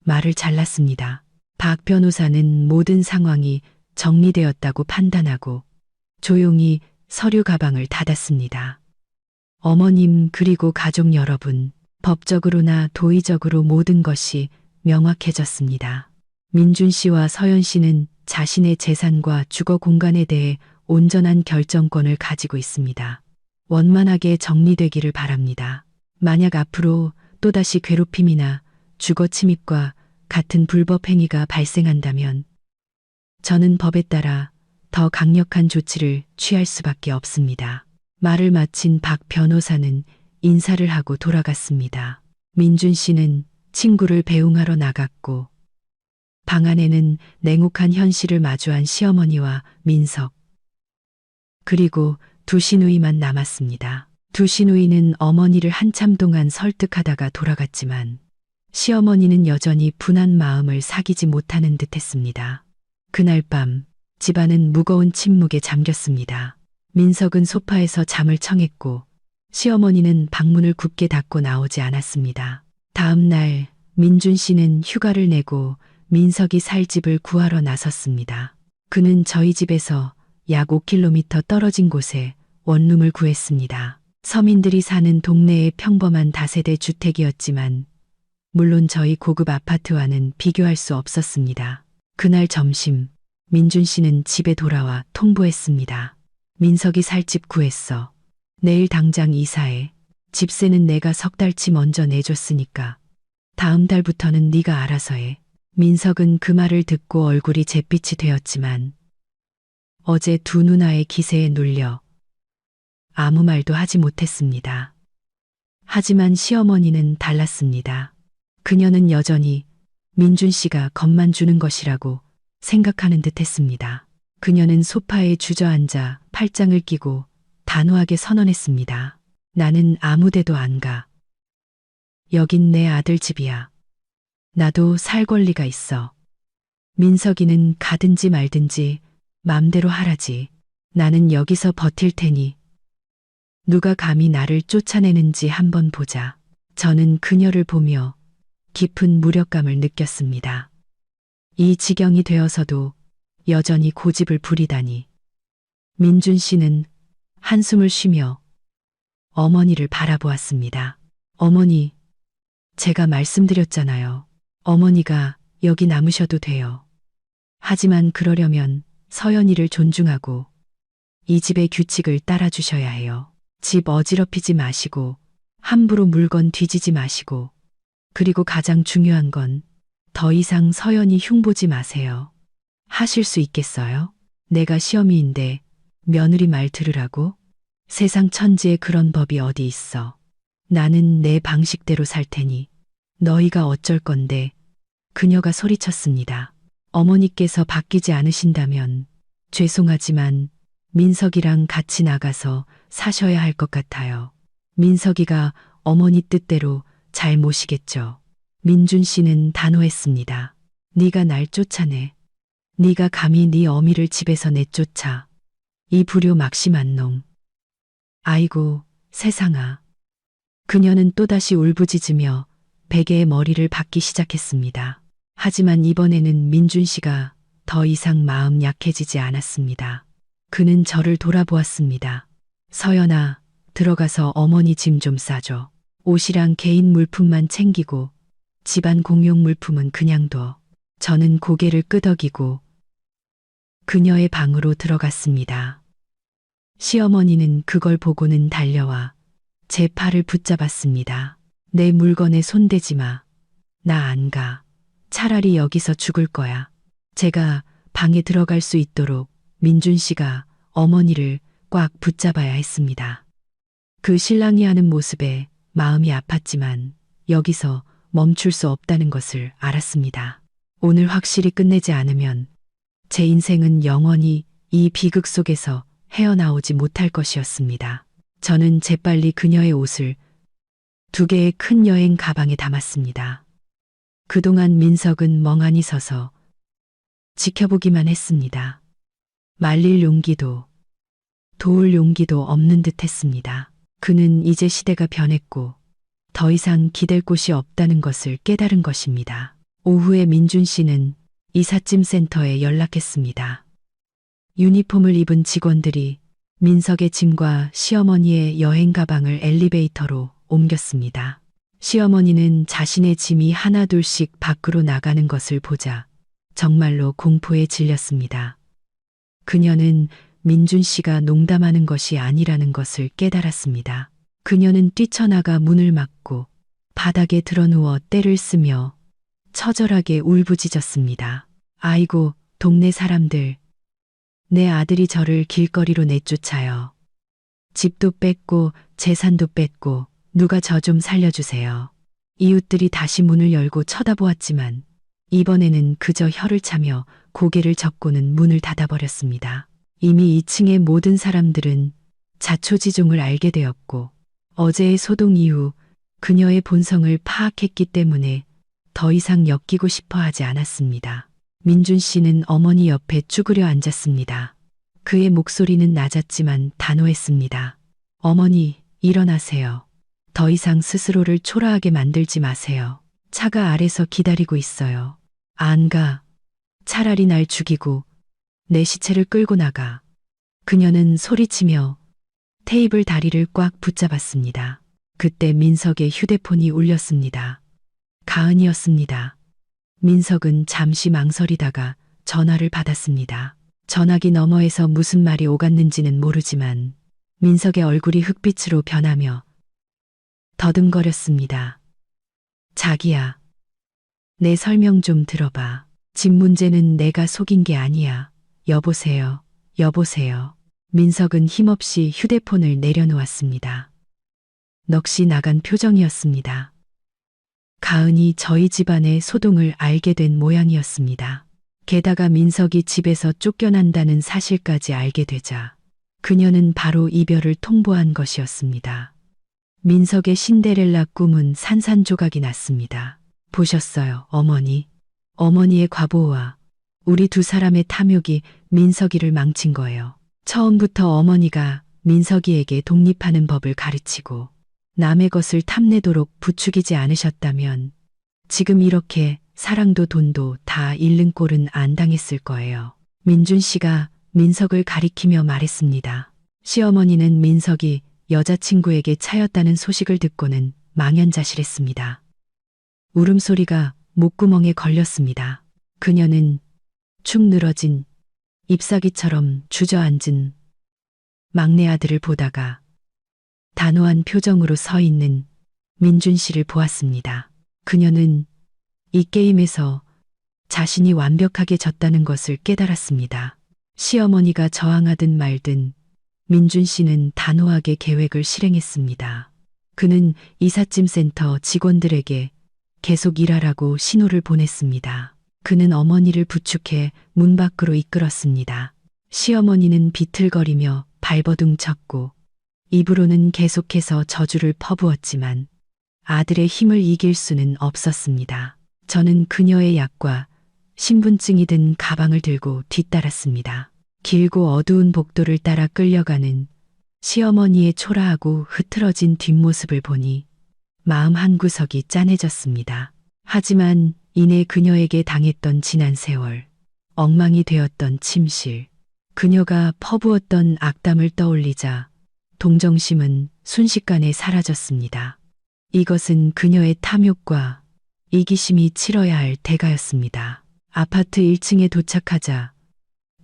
말을 잘랐습니다. 박 변호사는 모든 상황이 정리되었다고 판단하고 조용히 서류 가방을 닫았습니다. 어머님 그리고 가족 여러분, 법적으로나 도의적으로 모든 것이 명확해졌습니다. 민준 씨와 서연 씨는 자신의 재산과 주거 공간에 대해 온전한 결정권을 가지고 있습니다. 원만하게 정리되기를 바랍니다. 만약 앞으로 또다시 괴롭힘이나 주거 침입과 같은 불법 행위가 발생한다면 저는 법에 따라 더 강력한 조치를 취할 수밖에 없습니다. 말을 마친 박 변호사는 인사를 하고 돌아갔습니다. 민준 씨는 친구를 배웅하러 나갔고 방 안에는 냉혹한 현실을 마주한 시어머니와 민석 그리고 두 시누이만 남았습니다. 두 시누이는 어머니를 한참 동안 설득하다가 돌아갔지만 시어머니는 여전히 분한 마음을 사귀지 못하는 듯했습니다. 그날 밤 집안은 무거운 침묵에 잠겼습니다. 민석은 소파에서 잠을 청했고 시어머니는 방문을 굳게 닫고 나오지 않았습니다. 다음 날 민준 씨는 휴가를 내고 민석이 살 집을 구하러 나섰습니다. 그는 저희 집에서 약 5km 떨어진 곳에 원룸을 구했습니다. 서민들이 사는 동네의 평범한 다세대 주택이었지만 물론 저희 고급 아파트와는 비교할 수 없었습니다. 그날 점심 민준 씨는 집에 돌아와 통보했습니다. 민석이 살 집 구했어. 내일 당장 이사해. 집세는 내가 석 달치 먼저 내줬으니까 다음 달부터는 네가 알아서 해. 민석은 그 말을 듣고 얼굴이 잿빛이 되었지만 어제 두 누나의 기세에 눌려 아무 말도 하지 못했습니다. 하지만 시어머니는 달랐습니다. 그녀는 여전히 민준 씨가 겁만 주는 것이라고 생각하는 듯 했습니다. 그녀는 소파에 주저앉아 팔짱을 끼고 단호하게 선언했습니다. 나는 아무 데도 안 가. 여긴 내 아들 집이야. 나도 살 권리가 있어. 민석이는 가든지 말든지 맘대로 하라지. 나는 여기서 버틸 테니 누가 감히 나를 쫓아내는지 한번 보자. 저는 그녀를 보며 깊은 무력감을 느꼈습니다. 이 지경이 되어서도 여전히 고집을 부리다니. 민준 씨는 한숨을 쉬며 어머니를 바라보았습니다. 어머니, 제가 말씀드렸잖아요. 어머니가 여기 남으셔도 돼요. 하지만 그러려면 서연이를 존중하고 이 집의 규칙을 따라주셔야 해요. 집 어지럽히지 마시고 함부로 물건 뒤지지 마시고 그리고 가장 중요한 건 더 이상 서연이 흉보지 마세요. 하실 수 있겠어요? 내가 시어미인데 며느리 말 들으라고? 세상 천지에 그런 법이 어디 있어. 나는 내 방식대로 살 테니 너희가 어쩔 건데. 그녀가 소리쳤습니다. 어머니께서 바뀌지 않으신다면 죄송하지만 민석이랑 같이 나가서 사셔야 할 것 같아요. 민석이가 어머니 뜻대로 잘 모시겠죠. 민준 씨는 단호했습니다. 네가 날 쫓아내. 네가 감히 네 어미를 집에서 내쫓아. 이 불효 막심한 놈. 아이고 세상아. 그녀는 또다시 울부짖으며 베개의 머리를 박기 시작했습니다. 하지만 이번에는 민준 씨가 더 이상 마음 약해지지 않았습니다. 그는 저를 돌아보았습니다. 서연아, 들어가서 어머니 짐 좀 싸줘. 옷이랑 개인 물품만 챙기고 집안 공용 물품은 그냥 둬. 저는 고개를 끄덕이고 그녀의 방으로 들어갔습니다. 시어머니는 그걸 보고는 달려와 제 팔을 붙잡았습니다. 내 물건에 손대지 마. 나 안 가. 차라리 여기서 죽을 거야. 제가 방에 들어갈 수 있도록 민준 씨가 어머니를 꽉 붙잡아야 했습니다. 그 신랑이 하는 모습에 마음이 아팠지만 여기서 멈출 수 없다는 것을 알았습니다. 오늘 확실히 끝내지 않으면 제 인생은 영원히 이 비극 속에서 헤어나오지 못할 것이었습니다. 저는 재빨리 그녀의 옷을 2개의 큰 여행 가방에 담았습니다. 그동안 민석은 멍하니 서서 지켜보기만 했습니다. 말릴 용기도 도울 용기도 없는 듯 했습니다. 그는 이제 시대가 변했고 더 이상 기댈 곳이 없다는 것을 깨달은 것입니다. 오후에 민준 씨는 이삿짐 센터에 연락했습니다. 유니폼을 입은 직원들이 민석의 짐과 시어머니의 여행 가방을 엘리베이터로 옮겼습니다. 시어머니는 자신의 짐이 하나둘씩 밖으로 나가는 것을 보자 정말로 공포에 질렸습니다. 그녀는 민준 씨가 농담하는 것이 아니라는 것을 깨달았습니다. 그녀는 뛰쳐나가 문을 막고 바닥에 드러누워 떼를 쓰며 처절하게 울부짖었습니다. 아이고, 동네 사람들. 내 아들이 저를 길거리로 내쫓아요. 집도 뺏고 재산도 뺏고 누가 저 좀 살려주세요. 이웃들이 다시 문을 열고 쳐다보았지만 이번에는 그저 혀를 차며 고개를 젓고는 문을 닫아버렸습니다. 이미 2층의 모든 사람들은 자초지종을 알게 되었고 어제의 소동 이후 그녀의 본성을 파악했기 때문에 더 이상 엮이고 싶어 하지 않았습니다. 민준 씨는 어머니 옆에 쭈그려 앉았습니다. 그의 목소리는 낮았지만 단호했습니다. 어머니, 일어나세요. 더 이상 스스로를 초라하게 만들지 마세요. 차가 아래서 기다리고 있어요. 안 가. 차라리 날 죽이고 내 시체를 끌고 나가. 그녀는 소리치며 테이블 다리를 꽉 붙잡았습니다. 그때 민석의 휴대폰이 울렸습니다. 가은이었습니다. 민석은 잠시 망설이다가 전화를 받았습니다. 전화기 너머에서 무슨 말이 오갔는지는 모르지만 민석의 얼굴이 흑빛으로 변하며 더듬거렸습니다. 자기야, 내 설명 좀 들어봐. 집 문제는 내가 속인 게 아니야. 여보세요, 여보세요. 민석은 힘없이 휴대폰을 내려놓았습니다. 넋이 나간 표정이었습니다. 가은이 저희 집안의 소동을 알게 된 모양이었습니다. 게다가 민석이 집에서 쫓겨난다는 사실까지 알게 되자 그녀는 바로 이별을 통보한 것이었습니다. 민석의 신데렐라 꿈은 산산조각이 났습니다. 보셨어요, 어머니. 어머니의 과보와 우리 두 사람의 탐욕이 민석이를 망친 거예요. 처음부터 어머니가 민석이에게 독립하는 법을 가르치고 남의 것을 탐내도록 부추기지 않으셨다면 지금 이렇게 사랑도 돈도 다 잃는 꼴은 안 당했을 거예요. 민준 씨가 민석을 가리키며 말했습니다. 시어머니는 민석이 여자친구에게 차였다는 소식을 듣고는 망연자실했습니다. 울음소리가 목구멍에 걸렸습니다. 그녀는 축 늘어진 잎사귀처럼 주저앉은 막내 아들을 보다가 단호한 표정으로 서 있는 민준 씨를 보았습니다. 그녀는 이 게임에서 자신이 완벽하게 졌다는 것을 깨달았습니다. 시어머니가 저항하든 말든 민준 씨는 단호하게 계획을 실행했습니다. 그는 이삿짐 센터 직원들에게 계속 일하라고 신호를 보냈습니다. 그는 어머니를 부축해 문 밖으로 이끌었습니다. 시어머니는 비틀거리며 발버둥 쳤고 입으로는 계속해서 저주를 퍼부었지만 아들의 힘을 이길 수는 없었습니다. 저는 그녀의 약과 신분증이 든 가방을 들고 뒤따랐습니다. 길고 어두운 복도를 따라 끌려가는 시어머니의 초라하고 흐트러진 뒷모습을 보니 마음 한구석이 짠해졌습니다. 하지만 이내 그녀에게 당했던 지난 세월, 엉망이 되었던 침실, 그녀가 퍼부었던 악담을 떠올리자 동정심은 순식간에 사라졌습니다. 이것은 그녀의 탐욕과 이기심이 치러야 할 대가였습니다. 아파트 1층에 도착하자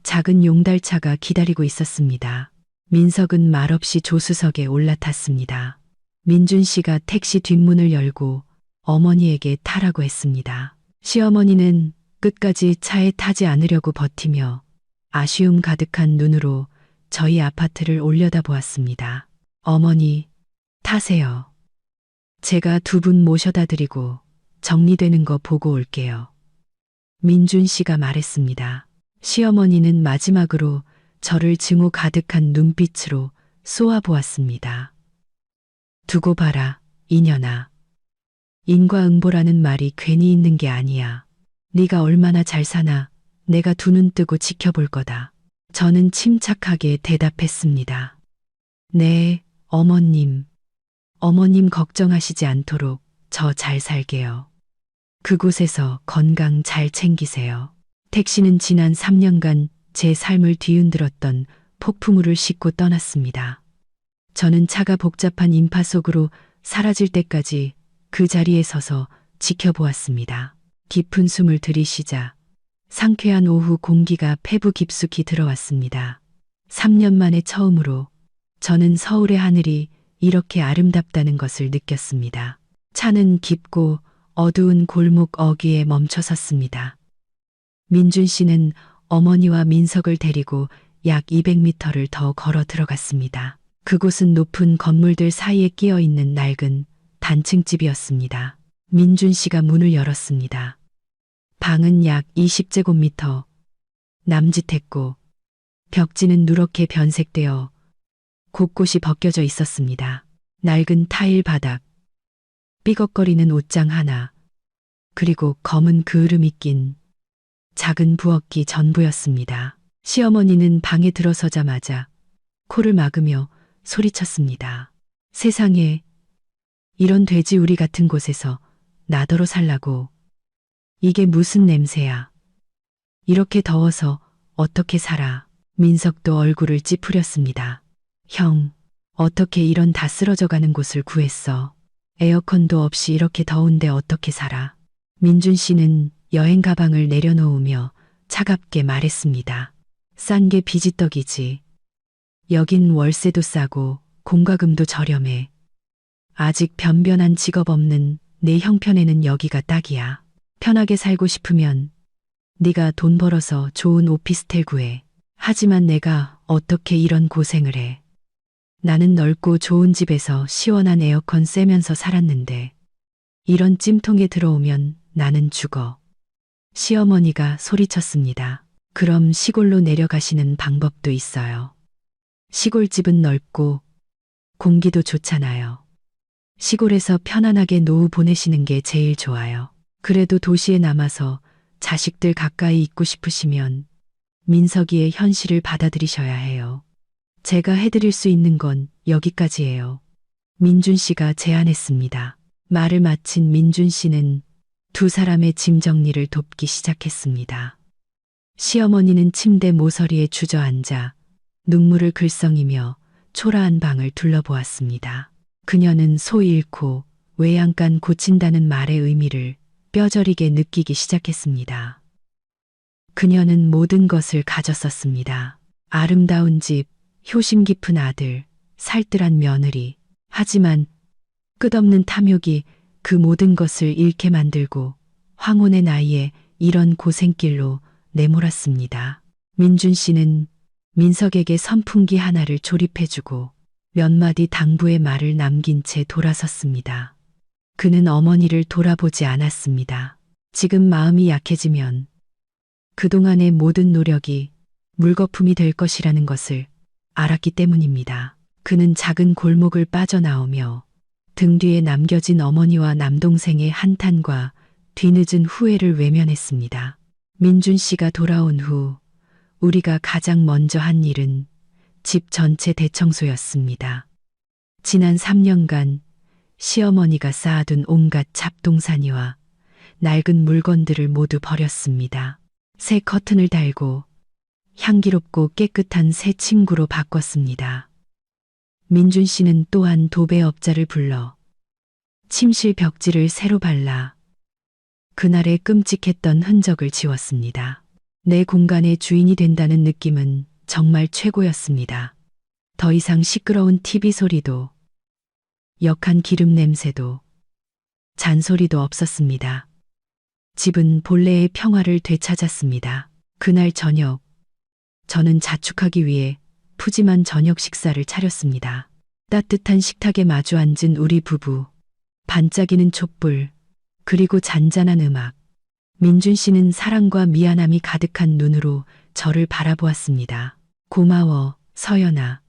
작은 용달차가 기다리고 있었습니다. 민석은 말없이 조수석에 올라탔습니다. 민준 씨가 택시 뒷문을 열고 어머니에게 타라고 했습니다. 시어머니는 끝까지 차에 타지 않으려고 버티며 아쉬움 가득한 눈으로 저희 아파트를 올려다보았습니다. 어머니, 타세요. 제가 두 분 모셔다 드리고 정리되는 거 보고 올게요. 민준 씨가 말했습니다. 시어머니는 마지막으로 저를 증오 가득한 눈빛으로 쏘아보았습니다. 두고 봐라, 이년아. 인과응보라는 말이 괜히 있는 게 아니야. 네가 얼마나 잘 사나 내가 두 눈 뜨고 지켜볼 거다. 저는 침착하게 대답했습니다. 네, 어머님. 어머님 걱정하시지 않도록 저 잘 살게요. 그곳에서 건강 잘 챙기세요. 택시는 지난 3년간 제 삶을 뒤흔들었던 폭풍우를 싣고 떠났습니다. 저는 차가 복잡한 인파 속으로 사라질 때까지 그 자리에 서서 지켜보았습니다. 깊은 숨을 들이쉬자 상쾌한 오후 공기가 폐부 깊숙이 들어왔습니다. 3년 만에 처음으로 저는 서울의 하늘이 이렇게 아름답다는 것을 느꼈습니다. 차는 깊고 어두운 골목 어귀에 멈춰 섰습니다. 민준 씨는 어머니와 민석을 데리고 약 200m를 더 걸어 들어갔습니다. 그곳은 높은 건물들 사이에 끼어 있는 낡은 단층집이었습니다. 민준 씨가 문을 열었습니다. 방은 약 20제곱미터, 남짓했고 벽지는 누렇게 변색되어 곳곳이 벗겨져 있었습니다. 낡은 타일 바닥, 삐걱거리는 옷장 하나, 그리고 검은 그을음이 낀 작은 부엌이 전부였습니다. 시어머니는 방에 들어서자마자 코를 막으며 소리쳤습니다. 세상에, 이런 돼지우리 같은 곳에서 나더러 살라고. 이게 무슨 냄새야. 이렇게 더워서 어떻게 살아. 민석도 얼굴을 찌푸렸습니다. 형, 어떻게 이런 다 쓰러져가는 곳을 구했어. 에어컨도 없이 이렇게 더운데 어떻게 살아. 민준 씨는 여행 가방을 내려놓으며 차갑게 말했습니다. 싼 게 비지떡이지. 여긴 월세도 싸고 공과금도 저렴해. 아직 변변한 직업 없는 내 형편에는 여기가 딱이야. 편하게 살고 싶으면 네가 돈 벌어서 좋은 오피스텔 구해. 하지만 내가 어떻게 이런 고생을 해. 나는 넓고 좋은 집에서 시원한 에어컨 쐬면서 살았는데 이런 찜통에 들어오면 나는 죽어. 시어머니가 소리쳤습니다. 그럼 시골로 내려가시는 방법도 있어요. 시골집은 넓고 공기도 좋잖아요. 시골에서 편안하게 노후 보내시는 게 제일 좋아요. 그래도 도시에 남아서 자식들 가까이 있고 싶으시면 민석이의 현실을 받아들이셔야 해요. 제가 해드릴 수 있는 건 여기까지예요. 민준 씨가 제안했습니다. 말을 마친 민준 씨는 두 사람의 짐 정리를 돕기 시작했습니다. 시어머니는 침대 모서리에 주저앉아 눈물을 글썽이며 초라한 방을 둘러보았습니다. 그녀는 소 잃고 외양간 고친다는 말의 의미를 뼈저리게 느끼기 시작했습니다. 그녀는 모든 것을 가졌었습니다. 아름다운 집, 효심 깊은 아들, 살뜰한 며느리. 하지만 끝없는 탐욕이 그 모든 것을 잃게 만들고 황혼의 나이에 이런 고생길로 내몰았습니다. 민준 씨는 민석에게 선풍기 하나를 조립해주고 몇 마디 당부의 말을 남긴 채 돌아섰습니다. 그는 어머니를 돌아보지 않았습니다. 지금 마음이 약해지면 그동안의 모든 노력이 물거품이 될 것이라는 것을 알았기 때문입니다. 그는 작은 골목을 빠져나오며 등 뒤에 남겨진 어머니와 남동생의 한탄과 뒤늦은 후회를 외면했습니다. 민준 씨가 돌아온 후 우리가 가장 먼저 한 일은 집 전체 대청소였습니다. 지난 3년간 시어머니가 쌓아둔 온갖 잡동사니와 낡은 물건들을 모두 버렸습니다. 새 커튼을 달고 향기롭고 깨끗한 새 침구로 바꿨습니다. 민준 씨는 또한 도배업자를 불러 침실 벽지를 새로 발라 그날의 끔찍했던 흔적을 지웠습니다. 내 공간의 주인이 된다는 느낌은 정말 최고였습니다. 더 이상 시끄러운 TV 소리도 역한 기름 냄새도 잔소리도 없었습니다. 집은 본래의 평화를 되찾았습니다. 그날 저녁, 저는 자축하기 위해 푸짐한 저녁 식사를 차렸습니다. 따뜻한 식탁에 마주 앉은 우리 부부, 반짝이는 촛불, 그리고 잔잔한 음악. 민준 씨는 사랑과 미안함이 가득한 눈으로 저를 바라보았습니다. 고마워, 서연아.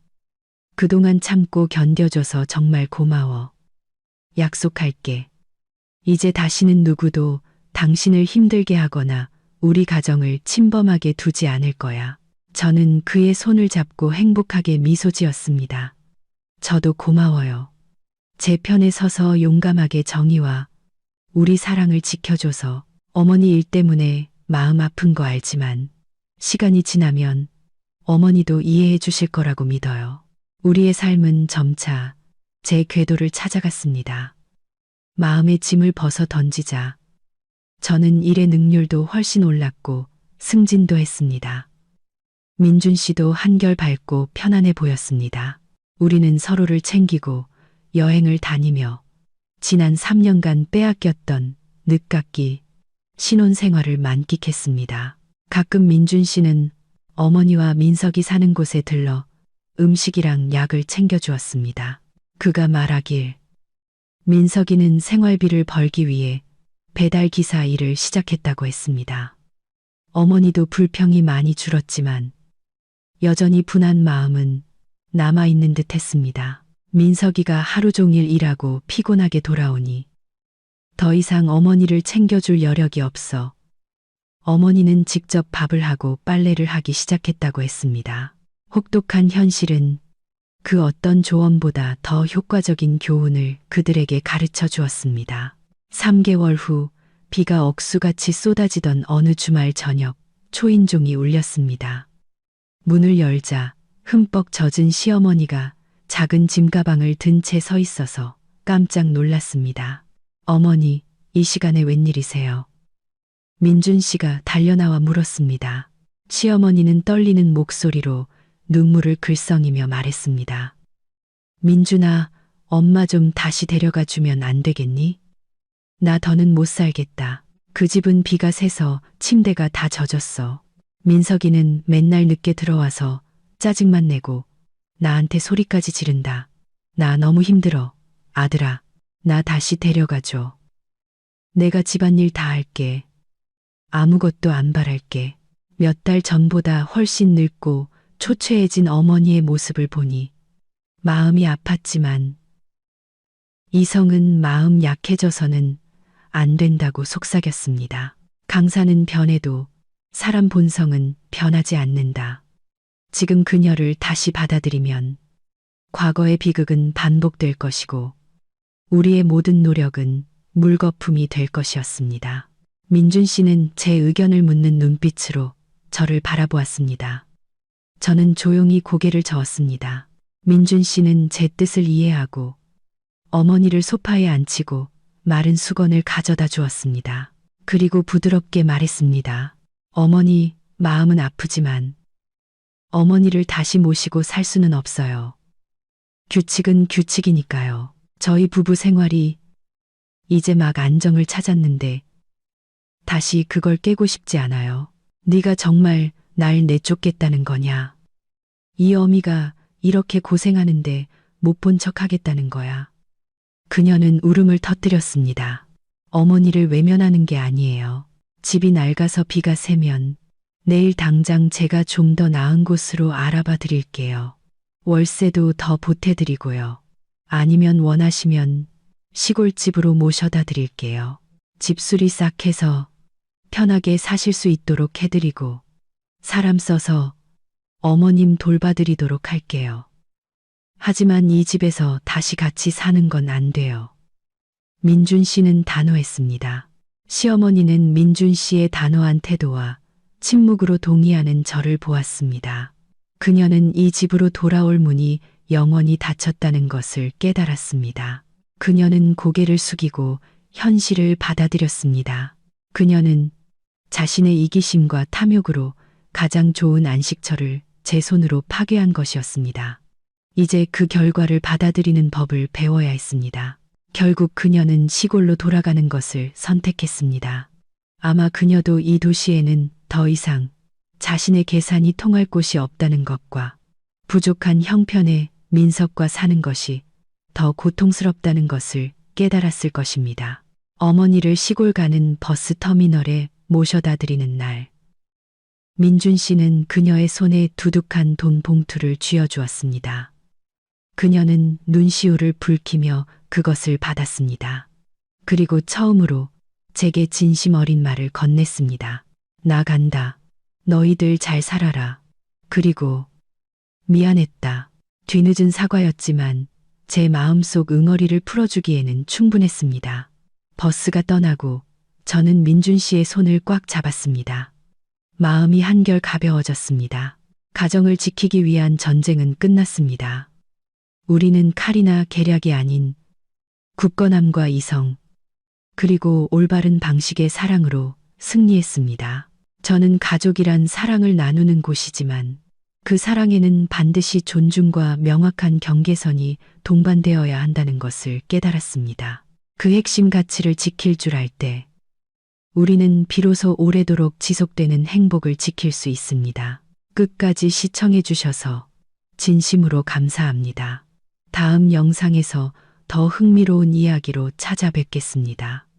그동안 참고 견뎌줘서 정말 고마워. 약속할게. 이제 다시는 누구도 당신을 힘들게 하거나 우리 가정을 침범하게 두지 않을 거야. 저는 그의 손을 잡고 행복하게 미소 지었습니다. 저도 고마워요. 제 편에 서서 용감하게 정의와 우리 사랑을 지켜줘서. 어머니 일 때문에 마음 아픈 거 알지만 시간이 지나면 어머니도 이해해 주실 거라고 믿어요. 우리의 삶은 점차 제 궤도를 찾아갔습니다. 마음의 짐을 벗어 던지자 저는 일의 능률도 훨씬 올랐고 승진도 했습니다. 민준 씨도 한결 밝고 편안해 보였습니다. 우리는 서로를 챙기고 여행을 다니며 지난 3년간 빼앗겼던 늦깎이 신혼생활을 만끽했습니다. 가끔 민준 씨는 어머니와 민석이 사는 곳에 들러 음식이랑 약을 챙겨주었습니다. 그가 말하길 민석이는 생활비를 벌기 위해 배달 기사 일을 시작했다고 했습니다. 어머니도 불평이 많이 줄었지만 여전히 분한 마음은 남아있는 듯 했습니다. 민석이가 하루 종일 일하고 피곤하게 돌아오니 더 이상 어머니를 챙겨줄 여력이 없어 어머니는 직접 밥을 하고 빨래를 하기 시작했다고 했습니다. 혹독한 현실은 그 어떤 조언보다 더 효과적인 교훈을 그들에게 가르쳐 주었습니다. 3개월 후 비가 억수같이 쏟아지던 어느 주말 저녁 초인종이 울렸습니다. 문을 열자 흠뻑 젖은 시어머니가 작은 짐가방을 든 채 서 있어서 깜짝 놀랐습니다. 어머니, 이 시간에 웬일이세요? 민준 씨가 달려나와 물었습니다. 시어머니는 떨리는 목소리로 눈물을 글썽이며 말했습니다. 민준아, 엄마 좀 다시 데려가 주면 안 되겠니? 나 더는 못 살겠다. 그 집은 비가 새서 침대가 다 젖었어. 민석이는 맨날 늦게 들어와서 짜증만 내고 나한테 소리까지 지른다. 나 너무 힘들어. 아들아, 나 다시 데려가줘. 내가 집안일 다 할게. 아무것도 안 바랄게. 몇 달 전보다 훨씬 늙고 초췌해진 어머니의 모습을 보니 마음이 아팠지만 이성은 마음 약해져서는 안 된다고 속삭였습니다. 강사는 변해도 사람 본성은 변하지 않는다. 지금 그녀를 다시 받아들이면 과거의 비극은 반복될 것이고 우리의 모든 노력은 물거품이 될 것이었습니다. 민준 씨는 제 의견을 묻는 눈빛으로 저를 바라보았습니다. 저는 조용히 고개를 저었습니다. 민준 씨는 제 뜻을 이해하고 어머니를 소파에 앉히고 마른 수건을 가져다 주었습니다. 그리고 부드럽게 말했습니다. 어머니, 마음은 아프지만 어머니를 다시 모시고 살 수는 없어요. 규칙은 규칙이니까요. 저희 부부 생활이 이제 막 안정을 찾았는데 다시 그걸 깨고 싶지 않아요. 네가 정말 날 내쫓겠다는 거냐? 이 어미가 이렇게 고생하는데 못 본 척 하겠다는 거야. 그녀는 울음을 터뜨렸습니다. 어머니를 외면하는 게 아니에요. 집이 낡아서 비가 새면 내일 당장 제가 좀 더 나은 곳으로 알아봐 드릴게요. 월세도 더 보태드리고요. 아니면 원하시면 시골집으로 모셔다 드릴게요. 집수리 싹 해서 편하게 사실 수 있도록 해드리고 사람 써서 어머님 돌봐드리도록 할게요. 하지만 이 집에서 다시 같이 사는 건 안 돼요. 민준 씨는 단호했습니다. 시어머니는 민준 씨의 단호한 태도와 침묵으로 동의하는 저를 보았습니다. 그녀는 이 집으로 돌아올 문이 영원히 닫혔다는 것을 깨달았습니다. 그녀는 고개를 숙이고 현실을 받아들였습니다. 그녀는 자신의 이기심과 탐욕으로 가장 좋은 안식처를 제 손으로 파괴한 것이었습니다. 이제 그 결과를 받아들이는 법을 배워야 했습니다. 결국 그녀는 시골로 돌아가는 것을 선택했습니다. 아마 그녀도 이 도시에는 더 이상 자신의 계산이 통할 곳이 없다는 것과 부족한 형편의 민석과 사는 것이 더 고통스럽다는 것을 깨달았을 것입니다. 어머니를 시골 가는 버스 터미널에 모셔다 드리는 날, 민준 씨는 그녀의 손에 두둑한 돈 봉투를 쥐어주었습니다. 그녀는 눈시울을 붉히며 그것을 받았습니다. 그리고 처음으로 제게 진심 어린 말을 건넸습니다. 나 간다. 너희들 잘 살아라. 그리고 미안했다. 뒤늦은 사과였지만 제 마음속 응어리를 풀어주기에는 충분했습니다. 버스가 떠나고 저는 민준 씨의 손을 꽉 잡았습니다. 마음이 한결 가벼워졌습니다. 가정을 지키기 위한 전쟁은 끝났습니다. 우리는 칼이나 계략이 아닌 굳건함과 이성, 그리고 올바른 방식의 사랑으로 승리했습니다. 저는 가족이란 사랑을 나누는 곳이지만 그 사랑에는 반드시 존중과 명확한 경계선이 동반되어야 한다는 것을 깨달았습니다. 그 핵심 가치를 지킬 줄 알 때, 우리는 비로소 오래도록 지속되는 행복을 지킬 수 있습니다. 끝까지 시청해 주셔서 진심으로 감사합니다. 다음 영상에서 더 흥미로운 이야기로 찾아뵙겠습니다.